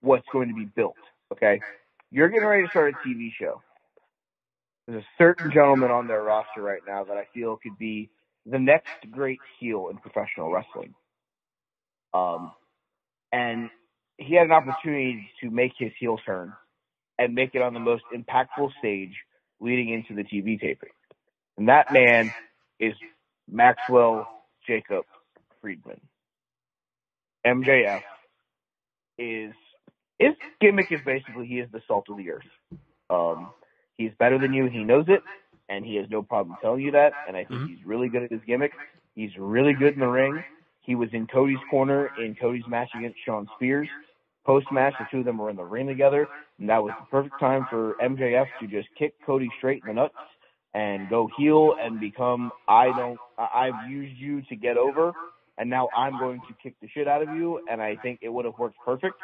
what's going to be built, okay? You're getting ready to start a TV show. There's a certain gentleman on their roster right now that I feel could be the next great heel in professional wrestling. And he had an opportunity to make his heel turn and make it on the most impactful stage leading into the TV taping. And that man is Maxwell Jacob Friedman. MJF his gimmick is basically he is the salt of the earth. He's better than you. He knows it, and he has no problem telling you that. And I think he's really good at his gimmick. He's really good in the ring. He was in Cody's corner in Cody's match against Shawn Spears. Post-match, the two of them were in the ring together, and that was the perfect time for MJF to just kick Cody straight in the nuts and go heel and become, I've used you to get over, and now I'm going to kick the shit out of you, and I think it would have worked perfect.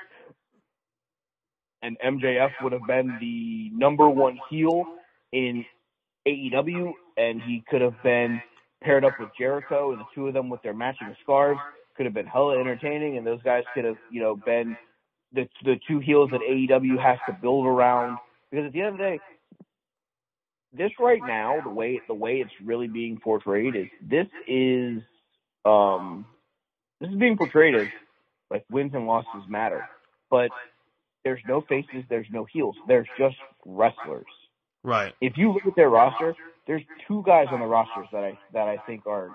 And MJF would have been the number one heel in AEW, and he could have been paired up with Jericho, and the two of them with their matching scarves could have been hella entertaining, and those guys could have, been the two heels that AEW has to build around. Because at the end of the day, this right now, the way it's really being portrayed is this is being portrayed as like wins and losses matter, but there's no faces, there's no heels, there's just wrestlers. Right. If you look at their roster, there's two guys on the rosters that I think are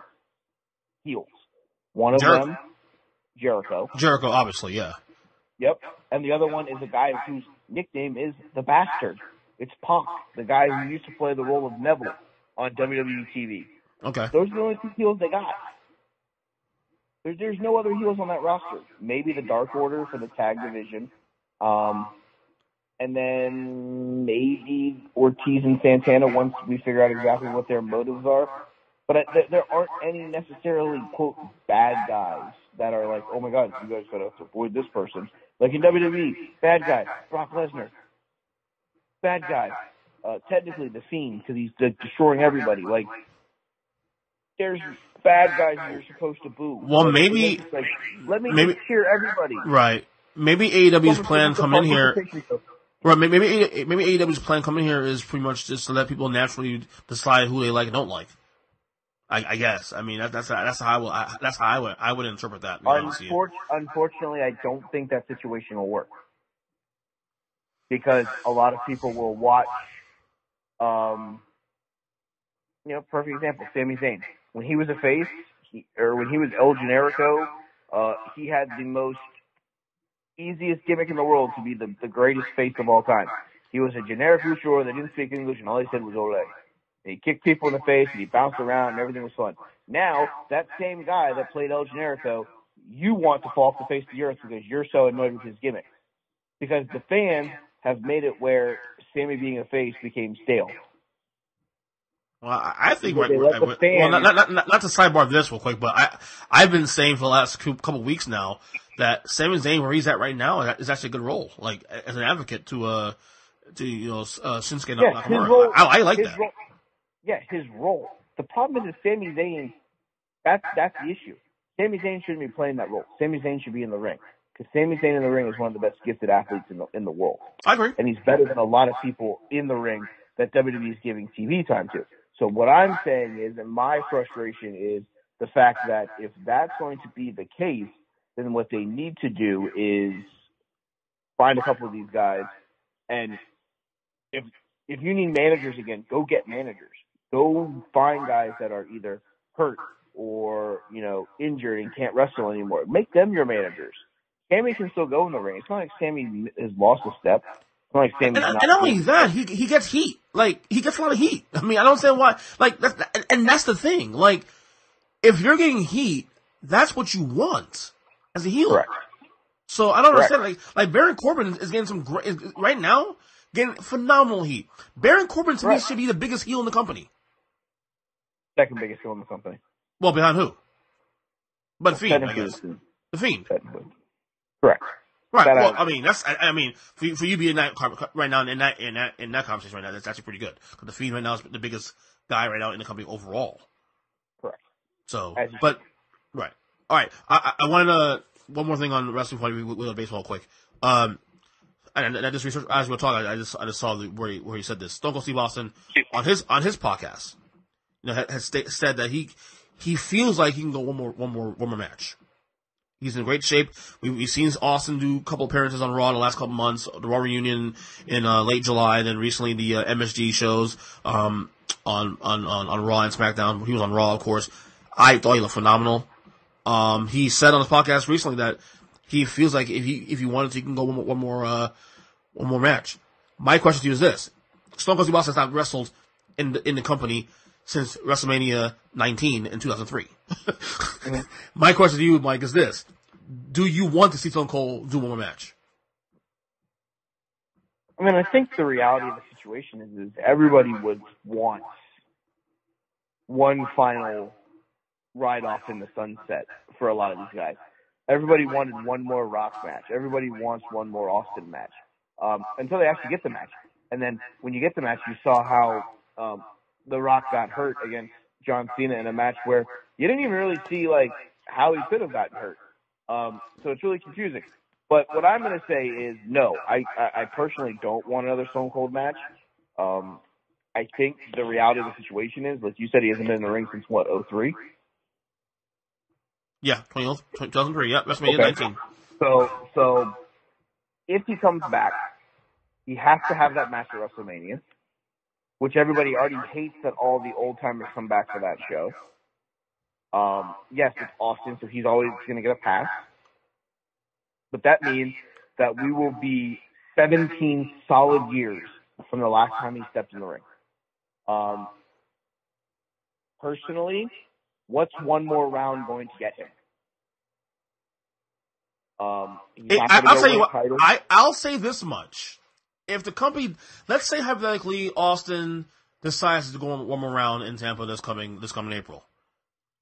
heels. One of them, Jericho. Jericho, obviously, yeah. Yep. And the other one is a guy whose nickname is the Bastard. It's Punk, the guy who used to play the role of Neville on WWE TV. Okay. Those are the only two heels they got. There's no other heels on that roster. Maybe the Dark Order for the tag division. And then maybe Ortiz and Santana once we figure out exactly what their motives are. But there aren't any necessarily, quote, bad guys that are like, oh my God, you guys got to avoid this person. Like in WWE, bad guy, Brock Lesnar. Bad guy. Technically The Fiend, because he's destroying everybody. Like, there's bad guys that you're supposed to boo. Well, maybe... let me just cheer everybody. Right. Maybe AEW's plan come in here... Right, maybe AEW's plan coming here is pretty much just to let people naturally decide who they like and don't like. I guess. I mean, that's how I would interpret that. Unfortunately, I don't think that situation will work because a lot of people will watch. Perfect example, Sami Zayn. When he was a face, when he was El Generico, he had the most easiest gimmick in the world to be the greatest face of all time. He was a generic luchador that didn't speak English, and all he said was "Ole." And he kicked people in the face, and he bounced around, and everything was fun. Now, that same guy that played El Generico, you want to fall off the face of the earth because you're so annoyed with his gimmick. Because the fans have made it where Sammy being a face became stale. Well, I think not to sidebar this real quick, but I've been saying for the last couple weeks now that Sami Zayn, where he's at right now, is actually a good role, like as an advocate to Shinsuke Nakamura. I like that. His role. The problem is Sami Zayn. That's the issue. Sami Zayn shouldn't be playing that role. Sami Zayn should be in the ring because Sami Zayn in the ring is one of the best gifted athletes in the world. I agree, and he's better than a lot of people in the ring that WWE is giving TV time to. So what I'm saying is, and my frustration is the fact that if that's going to be the case, then what they need to do is find a couple of these guys, and if you need managers again, go get managers. Go find guys that are either hurt or, injured and can't wrestle anymore. Make them your managers. Sammy can still go in the ring. It's not like Sammy has lost a step. It's not like Sammy's not. And not only that, he gets heat. Like, he gets a lot of heat. I mean, I don't understand why. Like, that's the thing. Like, if you're getting heat, that's what you want as a heel. Correct. So I don't understand. Like Baron Corbin is getting some great right now, getting phenomenal heat. Baron Corbin to me should be the biggest heel in the company. Second biggest heel in the company. Well, behind who? But Fiend, I guess. The Fiend. Correct. Right. Well, I mean, for you being that right now in that conversation right now, that's actually pretty good. Because the Fiend right now is the biggest guy right now in the company overall. Correct. So, but right. All right. I wanted to one more thing on wrestling with baseball quick. And I just researched as we were talking. I just saw where he said this. Stone Cold Steve Austin on his podcast, has said that he feels like he can go one more match. He's in great shape. We've seen Austin do a couple appearances on Raw in the last couple months. The Raw reunion in late July, and then recently the MSG shows on Raw and SmackDown. He was on Raw, of course. I thought he looked phenomenal. He said on his podcast recently that he feels like if he wanted to, he can go one more match. My question to you is this: Stone Cold Steve Austin has not wrestled in the company since WrestleMania 19 in 2003. Mm-hmm. My question to you, Mike, is this: do you want to see Stone Cold do one more match? I mean, I think the reality of the situation is everybody would want one final ride off in the sunset for a lot of these guys. Everybody wanted one more Rock match. Everybody wants one more Austin match. Until they actually get the match. And then when you get the match, you saw how The Rock got hurt against John Cena in a match where you didn't even really see like how he could have gotten hurt. So it's really confusing. But what I'm going to say is no. I personally don't want another Stone Cold match. I think the reality of the situation is, like you said, he hasn't been in the ring since what, 03? Yeah, 2003. Yeah, WrestleMania 19. So if he comes back, he has to have that match at WrestleMania, which everybody already hates that all the old timers come back for that show. Yes, it's Austin, so he's always going to get a pass. But that means that we will be 17 solid years from the last time he stepped in the ring. Personally, what's one more round going to get him? I'll tell you what. I'll say this much: if the company, let's say hypothetically, Austin decides to go one more round in Tampa this coming April,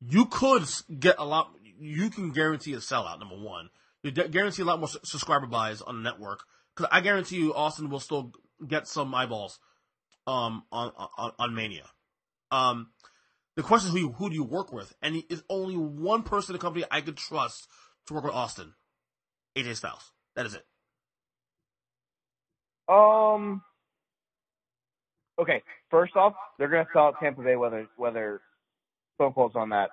you could get a lot. You can guarantee a sellout. Number one, you guarantee a lot more subscriber buys on the network, because I guarantee you Austin will still get some eyeballs on Mania. The question is who do you work with? And it's only one person in the company I could trust to work with Austin. AJ Styles. That is it. Okay. First off, they're going to sell out Tampa Bay whether Stone Cold's on that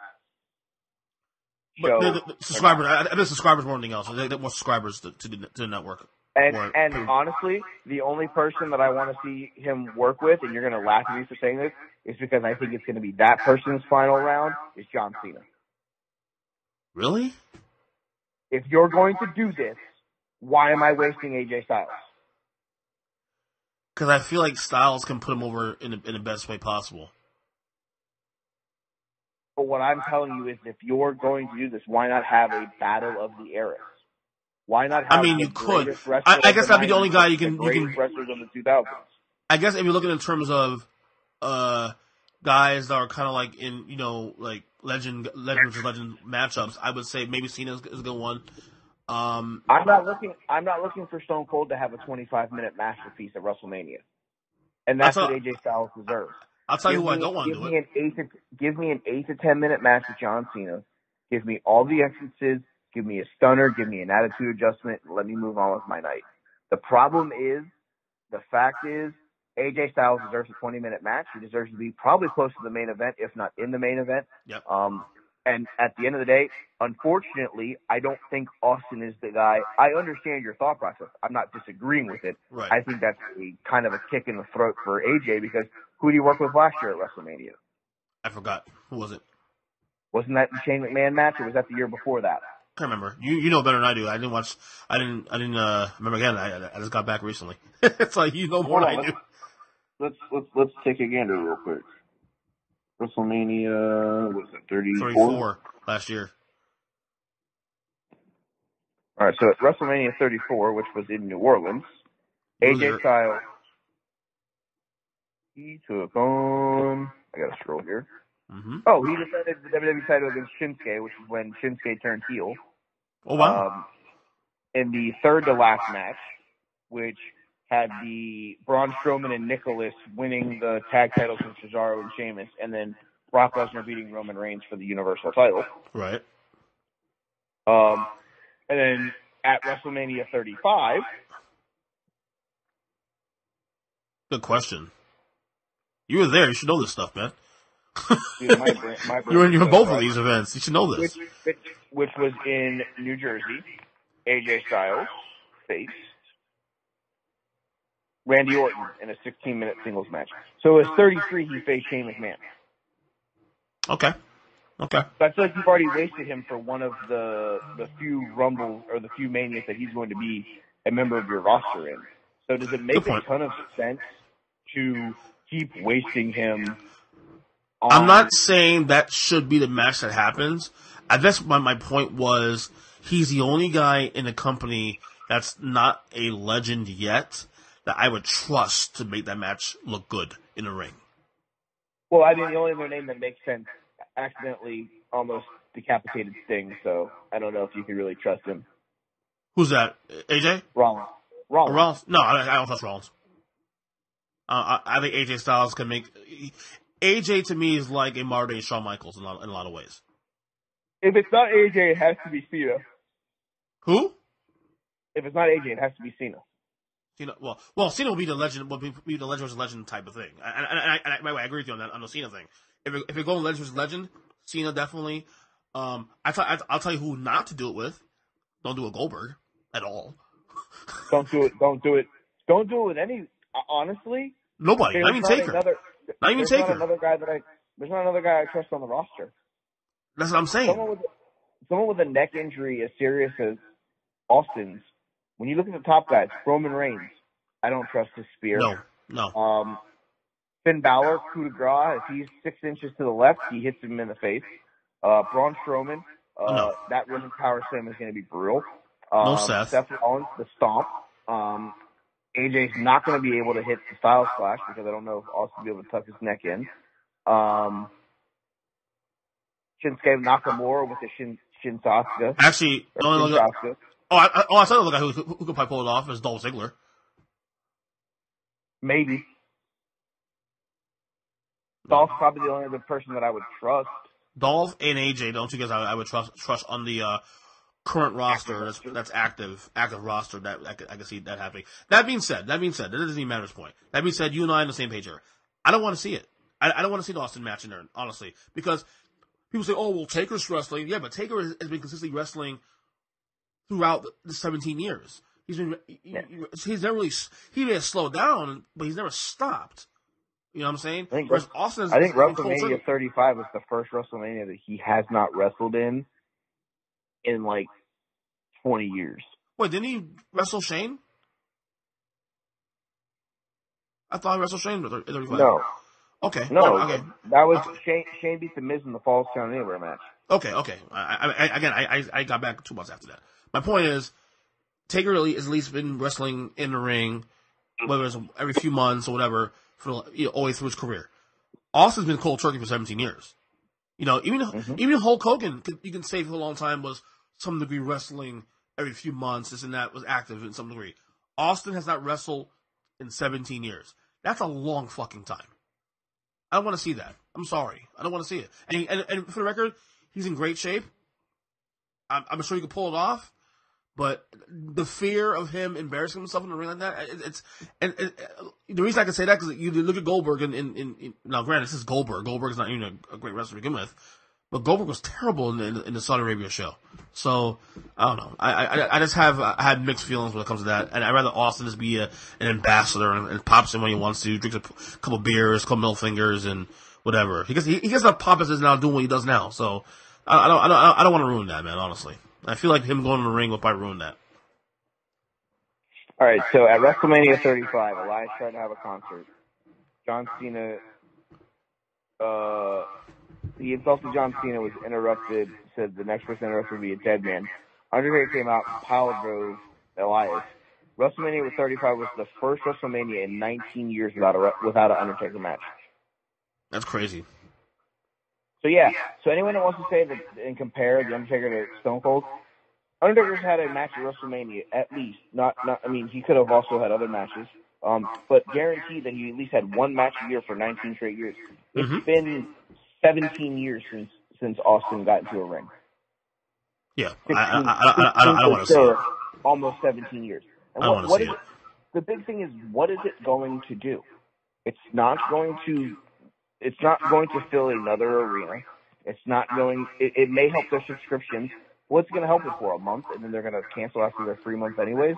show. But the subscribers, I think subscribers more than anything else. They want subscribers to the network. And honestly, the only person that I want to see him work with, and you're going to laugh at me for saying this, is because I think it's going to be that person's final round, is John Cena. Really? If you're going to do this, why am I wasting AJ Styles? Because I feel like Styles can put him over in the best way possible. But what I'm telling you is, if you're going to do this, why not have a battle of the eras? Why not have you could. I guess that'd be the only guy you can wrestlers of the 2000s. I guess if you're looking in terms of guys that are kind of like in, like legend versus legend matchups, I would say maybe Cena is a good one. I'm not looking for Stone Cold to have a 25-minute masterpiece at WrestleMania, and that's what AJ Styles deserves. I'll tell you what, I don't want to do it. Give me an 8 to 10 minute match with John Cena. Give me all the entrances. Give me a stunner. Give me an attitude adjustment. And let me move on with my night. The fact is, AJ Styles deserves a 20-minute match. He deserves to be probably close to the main event, if not in the main event. Yep. And at the end of the day, unfortunately, I don't think Austin is the guy. I understand your thought process. I'm not disagreeing with it. Right. I think that's kind of a kick in the throat for AJ, because who did he work with last year at WrestleMania? I forgot. Who was it? Wasn't that the Shane McMahon match, or was that the year before that? I can't remember. You know better than I do. I didn't remember again. I just got back recently. It's like, you know more than I do. Let's take a gander real quick. WrestleMania, was it 34? 34 last year. All right, so at WrestleMania 34, which was in New Orleans, AJ Styles, he took on, I gotta scroll here. Mm-hmm. Oh, he defended the WWE title against Shinsuke, which is when Shinsuke turned heel. Oh, wow. In the third to last match, which had the Braun Strowman and Nicholas winning the tag titles from Cesaro and Sheamus, and then Brock Lesnar beating Roman Reigns for the Universal title. Right. And then at WrestleMania 35. Good question. You were there. You should know this stuff, man. Dude, my brain You're in both of these events. You should know this. Which was in New Jersey. AJ Styles faced Randy Orton in a 16-minute singles match. So it was 33, he faced Shane McMahon. Okay. So I feel like you've already wasted him for one of the few Rumbles or the few Manias that he's going to be a member of your roster in. So does it make a ton of sense to keep wasting him? I'm not saying that should be the match that happens. I guess my point was he's the only guy in the company that's not a legend yet that I would trust to make that match look good in the ring. Well, I mean, the only other name that makes sense accidentally almost decapitated Sting, so I don't know if you can really trust him. Who's that? AJ? Rollins. No, I don't trust Rollins. I think AJ Styles can make... AJ to me is like a modern day Shawn Michaels in a lot of ways. If it's not AJ, it has to be Cena. Who? If it's not AJ, it has to be Cena. Cena, well, Cena will be the legend. Will be the legend versus legend type of thing. I agree with you on that on the Cena thing. If you're going legend versus legend, Cena definitely. I'll tell you who not to do it with. Don't do it Goldberg at all. Don't do it. Don't do it with any. Honestly, nobody. Not even Taker. Not even Taker. There's not another guy I trust on the roster. That's what I'm saying. Someone with a neck injury as serious as Austin's. When you look at the top guys, Roman Reigns, I don't trust his spear. No. Finn Balor, coup de grace, if he's 6 inches to the left, he hits him in the face. Braun Strowman, No. That running power slam is going to be brutal. No Seth. Seth Rollins, the stomp. AJ's not going to be able to hit the Styles Clash because I don't know if Austin will be able to tuck his neck in. Shinsuke Nakamura with the Shinsaka. Actually, I saw the guy who could probably pull it off is Dolph Ziggler. Maybe. Dolph's probably the only other person that I would trust. Dolph and AJ, don't you guys? I would trust on the current roster that's active roster that I can see that happening. That being said, that doesn't even matter at this point. That being said, you and I are on the same page here. I don't want to see it. I don't want to see the Austin match in there, honestly, because people say, "Oh, well, Taker's wrestling." Yeah, but Taker has been consistently wrestling throughout the 17 years. He's never really he may have slowed down, but he's never stopped. You know what I'm saying? I think WrestleMania 35 was the first WrestleMania that he has not wrestled in like 20 years. Wait, didn't he wrestle Shane? I thought he wrestled Shane in 35. No. Okay. No. Okay. That was Shane beat The Miz in the Falls Count Anywhere match. Okay. I got back 2 months after that. My point is, Taker really has at least been wrestling in the ring, whether it's every few months or whatever, for all the way through his career. Austin's been cold turkey for 17 years. You know, even Hulk Hogan, you can say for a long time, was some degree wrestling every few months. This and that was active in some degree. Austin has not wrestled in 17 years. That's a long fucking time. I don't want to see that. I'm sorry. I don't want to see it. And for the record, he's in great shape. I'm sure he could pull it off. But the fear of him embarrassing himself in the ring like that, the reason I can say that because you look at Goldberg now granted this is Goldberg. Goldberg is not even a great wrestler to begin with, but Goldberg was terrible in the Saudi Arabia show. So I don't know. I had mixed feelings when it comes to that, and I'd rather Austin just be an ambassador and pops in when he wants to, drinks a couple beers, couple middle fingers, and whatever. He gets enough pop as is now doing what he does now. So I don't want to ruin that, man. Honestly. I feel like him going in the ring will probably ruin that. All right, so at WrestleMania 35, Elias tried to have a concert. John Cena, he insulted John Cena, was interrupted, said the next person interrupted would be a dead man. Undertaker came out, pile drove Elias. WrestleMania with 35 was the first WrestleMania in 19 years without an Undertaker match. That's crazy. So yeah, so anyone that wants to say that and compare the Undertaker to Stone Cold, Undertaker's had a match at WrestleMania at least. I mean, he could have also had other matches. But guaranteed that he at least had one match a year for 19 straight years. It's been 17 years since Austin got into a ring. Yeah, I don't want to see it. Almost 17 years. And I don't want to see it. The big thing is, what is it going to do? It's not going to fill another arena. It's not going. It may help their subscriptions. What's going to help it for a month, and then they're going to cancel after their 3 months anyways?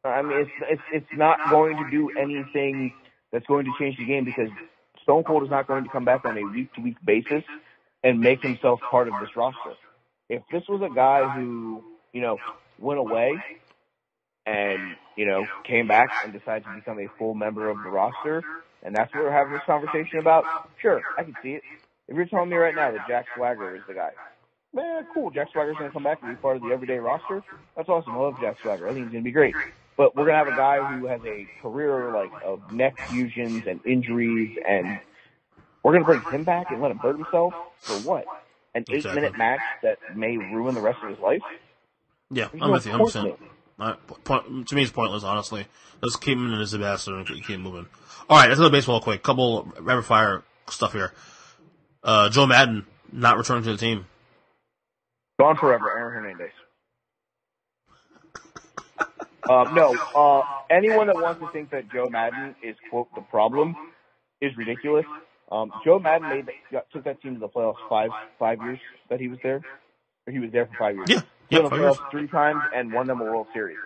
I mean, it's not going to do anything that's going to change the game, because Stone Cold is not going to come back on a week-to-week basis and make himself part of this roster. If this was a guy who, went away and, came back and decided to become a full member of the roster, and that's what we're having this conversation about, sure, I can see it. If you're telling me right now that Jack Swagger is the guy, man, cool, Jack Swagger's going to come back and be part of the everyday roster, that's awesome. I love Jack Swagger. I think he's going to be great. But we're going to have a guy who has a career of neck fusions and injuries, and we're going to bring him back and let him hurt himself for what? An 8-minute match that may ruin the rest of his life? Yeah, I'm with you. I'm saying. To me, it's pointless, honestly. Let's keep him in his ambassador and keep moving. All right, let's go to baseball quick. Couple rapid fire stuff here. Joe Madden not returning to the team. Gone forever, Aaron Hernandez. No. Anyone that wants to think that Joe Madden is, quote, the problem is ridiculous. Joe Madden took that team to the playoffs five years that he was there. Or he was there for 5 years. Yeah, he won the playoffs 3 times and won them a World Series.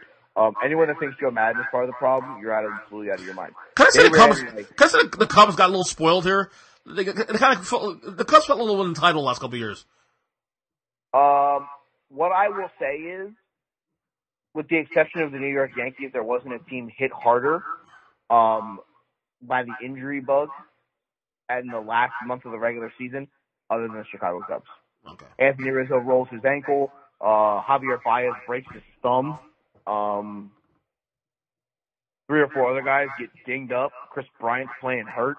Anyone that thinks Joe Madden is part of the problem, you're absolutely out of your mind. Can I say the Cubs got a little spoiled here? The Cubs felt a little entitled the last couple of years. What I will say is, with the exception of the New York Yankees, there wasn't a team hit harder by the injury bug in the last month of the regular season other than the Chicago Cubs. Okay. Anthony Rizzo rolls his ankle. Javier Baez breaks his thumb. 3 or 4 other guys get dinged up. Chris Bryant's playing hurt.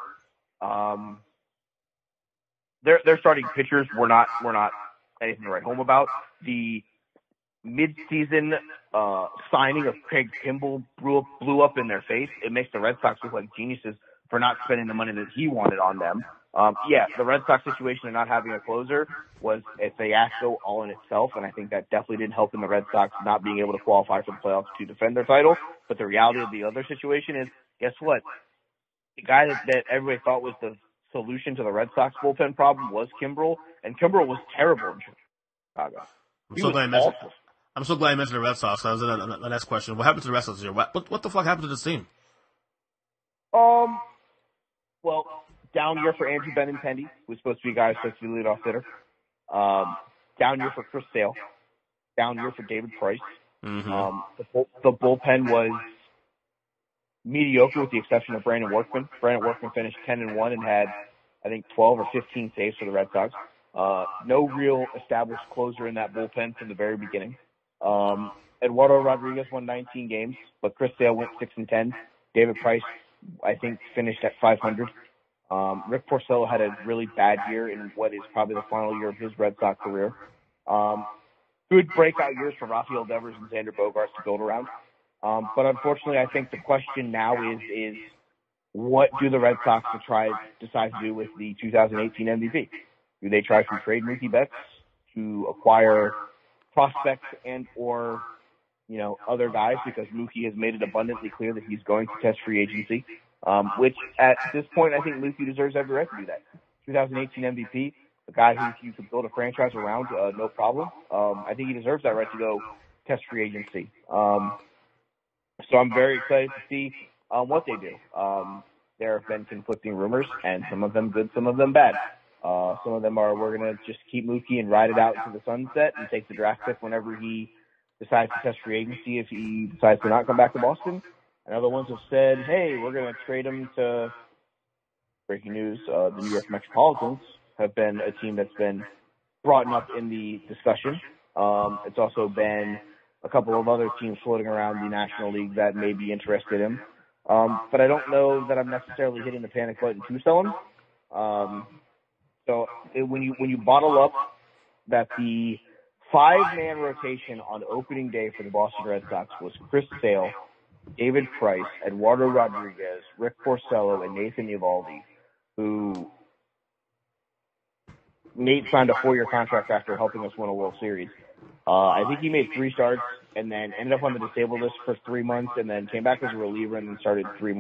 Their starting pitchers were not anything to write home about. The mid-season signing of Craig Kimbrell blew up in their face. It makes the Red Sox look like geniuses for not spending the money that he wanted on them. The Red Sox situation of not having a closer was a fiasco all in itself, and I think that definitely didn't help in the Red Sox not being able to qualify for the playoffs to defend their title. But the reality of the other situation is, guess what? The guy that everybody thought was the solution to the Red Sox bullpen problem was Kimbrell, and Kimbrell was terrible in Chicago. I'm so glad you mentioned the Red Sox. That was the next question. What happened to the Red Sox this year? What the fuck happened to this team? Well, down year for Andrew Benintendi, who's supposed to be a guy who's supposed to be leadoff hitter. Down year for Chris Sale. Down year for David Price. Mm-hmm. The bullpen was mediocre with the exception of Brandon Workman. Brandon Workman finished 10-1 and had, I think, 12 or 15 saves for the Red Sox. No real established closer in that bullpen from the very beginning. Eduardo Rodriguez won 19 games, but Chris Sale went 6-10. David Price, I think, finished at 500. Rick Porcello had a really bad year in what is probably the final year of his Red Sox career. Good breakout years for Rafael Devers and Xander Bogaerts to build around. But unfortunately, I think the question now is what do the Red Sox decide to do with the 2018 MVP? Do they try to trade Mookie Betts to acquire prospects and or other guys, because Mookie has made it abundantly clear that he's going to test free agency, which at this point I think Mookie deserves every right to do that. 2018 MVP, a guy who you could build a franchise around, no problem. I think he deserves that right to go test free agency. So I'm very excited to see what they do. There have been conflicting rumors, and some of them good, some of them bad. Some of them are, we're going to just keep Mookie and ride it out into the sunset and take the draft pick whenever he decides to test free agency if he decides to not come back to Boston. And other ones have said, hey, we're going to trade him to, breaking news, the New York Metropolitans have been a team that's been brought up in the discussion. It's also been a couple of other teams floating around the National League that may be interested in him. But I don't know that I'm necessarily hitting the panic button to sell him. When you bottle up that the 5-man rotation on opening day for the Boston Red Sox was Chris Sale, David Price, Eduardo Rodriguez, Rick Porcello, and Nathan Eovaldi, who Nate signed a 4-year contract after helping us win a World Series. I think he made 3 starts and then ended up on the disabled list for 3 months and then came back as a reliever and then started 4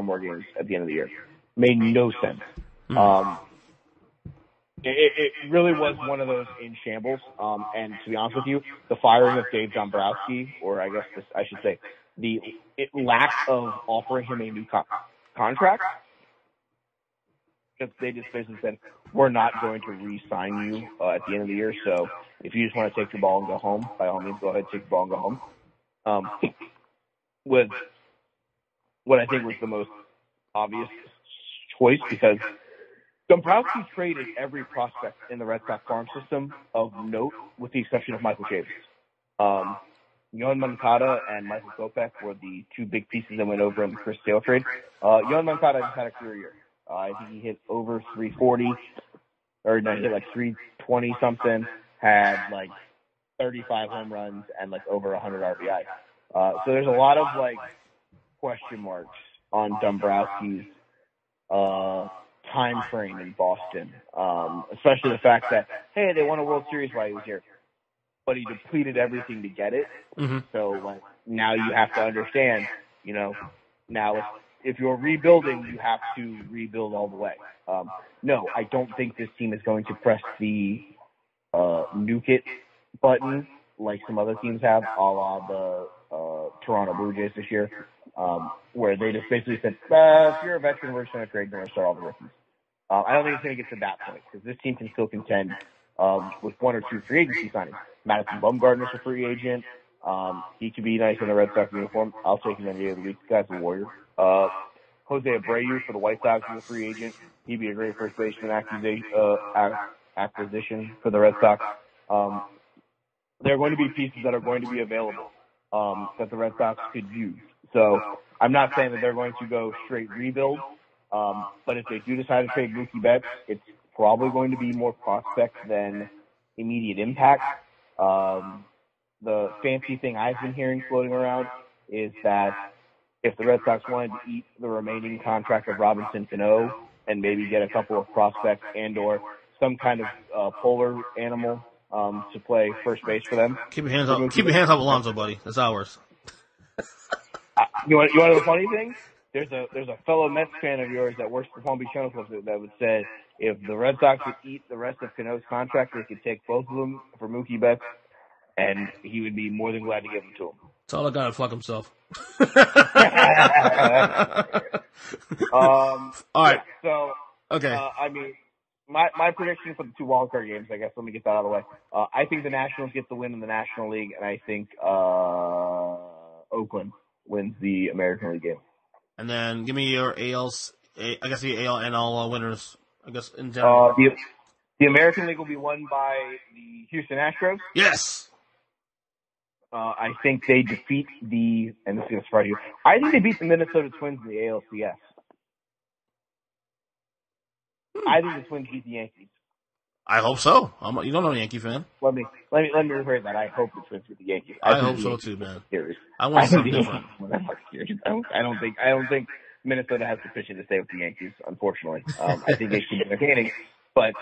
more games at the end of the year. Made no sense. It really was one of those in shambles. And to be honest with you, the firing of Dave Dombrowski, or I guess I should say, the lack of offering him a new contract, because they just basically said, we're not going to re-sign you at the end of the year, so if you just want to take the ball and go home, by all means, go ahead, take the ball and go home. With what I think was the most obvious choice, because Dombrowski traded every prospect in the Red Sox farm system of note, with the exception of Michael Chavis. Yohan Moncada and Michael Kopech were the 2 big pieces that went over in the Chris Sale trade. Yohan Moncada just had a career year. I think he hit over 340, or no, he hit like 320 something, had like 35 home runs and like over 100 RBI. So there's a lot of like question marks on Dombrowski's time frame in Boston, especially the fact that, hey, they won a World Series while he was here, but he depleted everything to get it. Mm-hmm. So like, now you have to understand, now if you're rebuilding, you have to rebuild all the way. No, I don't think this team is going to press the nuke it button like some other teams have, a la the Toronto Blue Jays this year, where they just basically said, if you're a veteran, we're just going to trade and start all the rookies. I don't think it's going to get to that point, because this team can still contend with 1 or 2 free agency signings. Madison Bumgarner's a free agent. He could be nice in a Red Sox uniform. I'll take him any day of the week. The guy's a warrior. Jose Abreu for the White Sox is a free agent. He'd be a great first baseman acquisition for the Red Sox. There are going to be pieces that are going to be available that the Red Sox could use. So I'm not saying that they're going to go straight rebuild, but if they do decide to trade Mookie Betts, it's probably going to be more prospect than immediate impact. The fancy thing I've been hearing floating around is that if the Red Sox wanted to eat the remaining contract of Robinson Cano and maybe get a couple of prospects and or some kind of polar animal to play first base for them. Keep your hands up. Keep your hands up, Alonso, buddy. That's ours. You want to know the funny thing? There's a fellow Mets fan of yours that works for Palm Beach Kennel Club that would say if the Red Sox would eat the rest of Cano's contract, they could take both of them for Mookie Betts, and he would be more than glad to give them to him. Tell the guy to fuck himself. All right. Yeah, so, okay. I mean, my prediction for the 2 wildcard games, I guess, let me get that out of the way. I think the Nationals get the win in the National League, and I think Oakland wins the American League game. And then give me your the AL NL winners, I guess, in general. The American League will be won by the Houston Astros. Yes. I think they defeat and this is going to surprise you, I think they beat the Minnesota Twins in the ALCS. I think the Twins beat the Yankees. I hope so. You don't know a Yankee fan. Let me rephrase that. I hope the Twins beat the Yankees. I hope so too, man. Series. I want something different. I don't think Minnesota has the pitching to stay with the Yankees, unfortunately. I think they should be entertaining. But,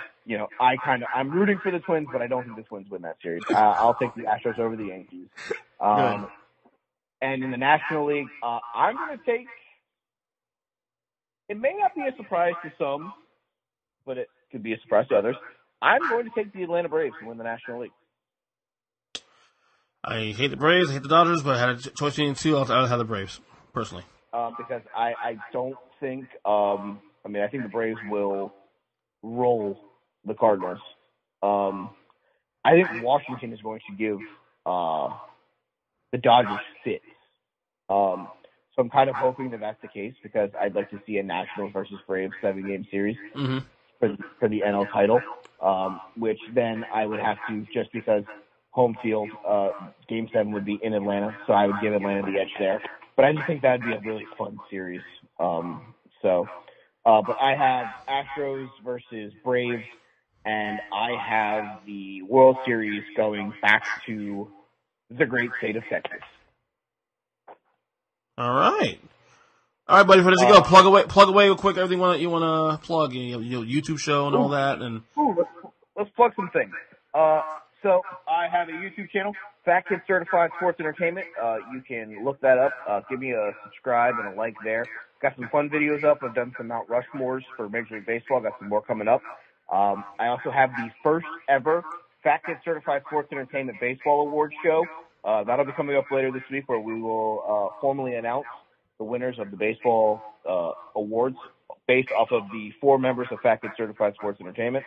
I'm rooting for the Twins, but I don't think the Twins win that series. I'll take the Astros over the Yankees. And in the National League, I'm going to take, it may not be a surprise to some, but it could be a surprise to others. I'm going to take the Atlanta Braves to win the National League. I hate the Braves, I hate the Dodgers, but I had a choice between the 2. I'll have the Braves, personally. Because I don't think, I think the Braves will roll the Cardinals. I think Washington is going to give the Dodgers fits. So I'm kind of hoping that that's the case, because I'd like to see a Nationals versus Braves 7-game series for the NL title, which then I would have to, just because home field. Game 7 would be in Atlanta, so I would give Atlanta the edge there. But I just think that'd be a really fun series. But I have Astros versus Braves, and I have the World Series going back to the great state of Texas. All right, buddy. Where does it go? Plug away real quick. Everything you want to plug? Your YouTube show and all that. And let's plug some things. So I have a YouTube channel, Fat Kid Certified Sports Entertainment. You can look that up. Give me a subscribe and a like there. Got some fun videos up. I've done some Mount Rushmores for Major League Baseball. Got some more coming up. I also have the first ever Fat Kid Certified Sports Entertainment Baseball Awards show. That'll be coming up later this week, where we will formally announce the winners of the baseball awards based off of the 4 members of Fat Kid Certified Sports Entertainment.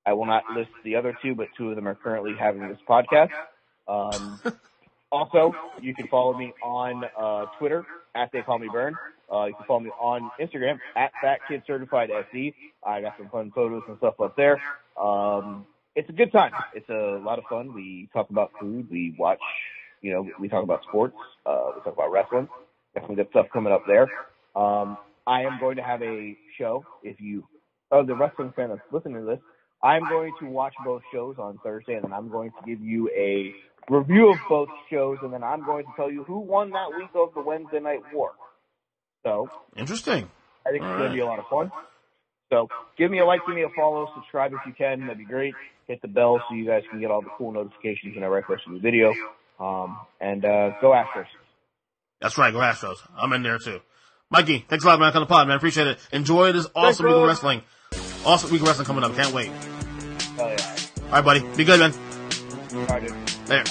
I will not list the other 2, but 2 of them are currently having this podcast. Also, you can follow me on Twitter at They Call Me Burn. You can follow me on Instagram at FatKidCertifiedSE. I got some fun photos and stuff up there. It's a good time. It's a lot of fun. We talk about food. We watch, we talk about sports. We talk about wrestling. Got some good stuff coming up there. I am going to have a show. If you are the wrestling fan that's listening to this, I'm going to watch both shows on Thursday, and then I'm going to give you a review of both shows, and then I'm going to tell you who won that week of the Wednesday Night War. So interesting. I think it's going to be a lot of fun. So give me a like, give me a follow, subscribe if you can. That'd be great. Hit the bell so you guys can get all the cool notifications when I right first in the video. And go Astros. That's right. Go Astros. I'm in there too. Mikey, thanks a lot, man. Come on the pod, man. Appreciate it. Enjoy this awesome week of wrestling. Awesome week of wrestling coming up. Can't wait. Hell yeah. All right, buddy. Be good, man. All right, dude. There.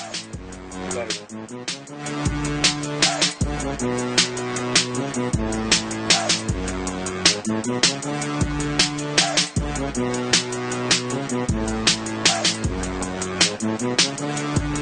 Later.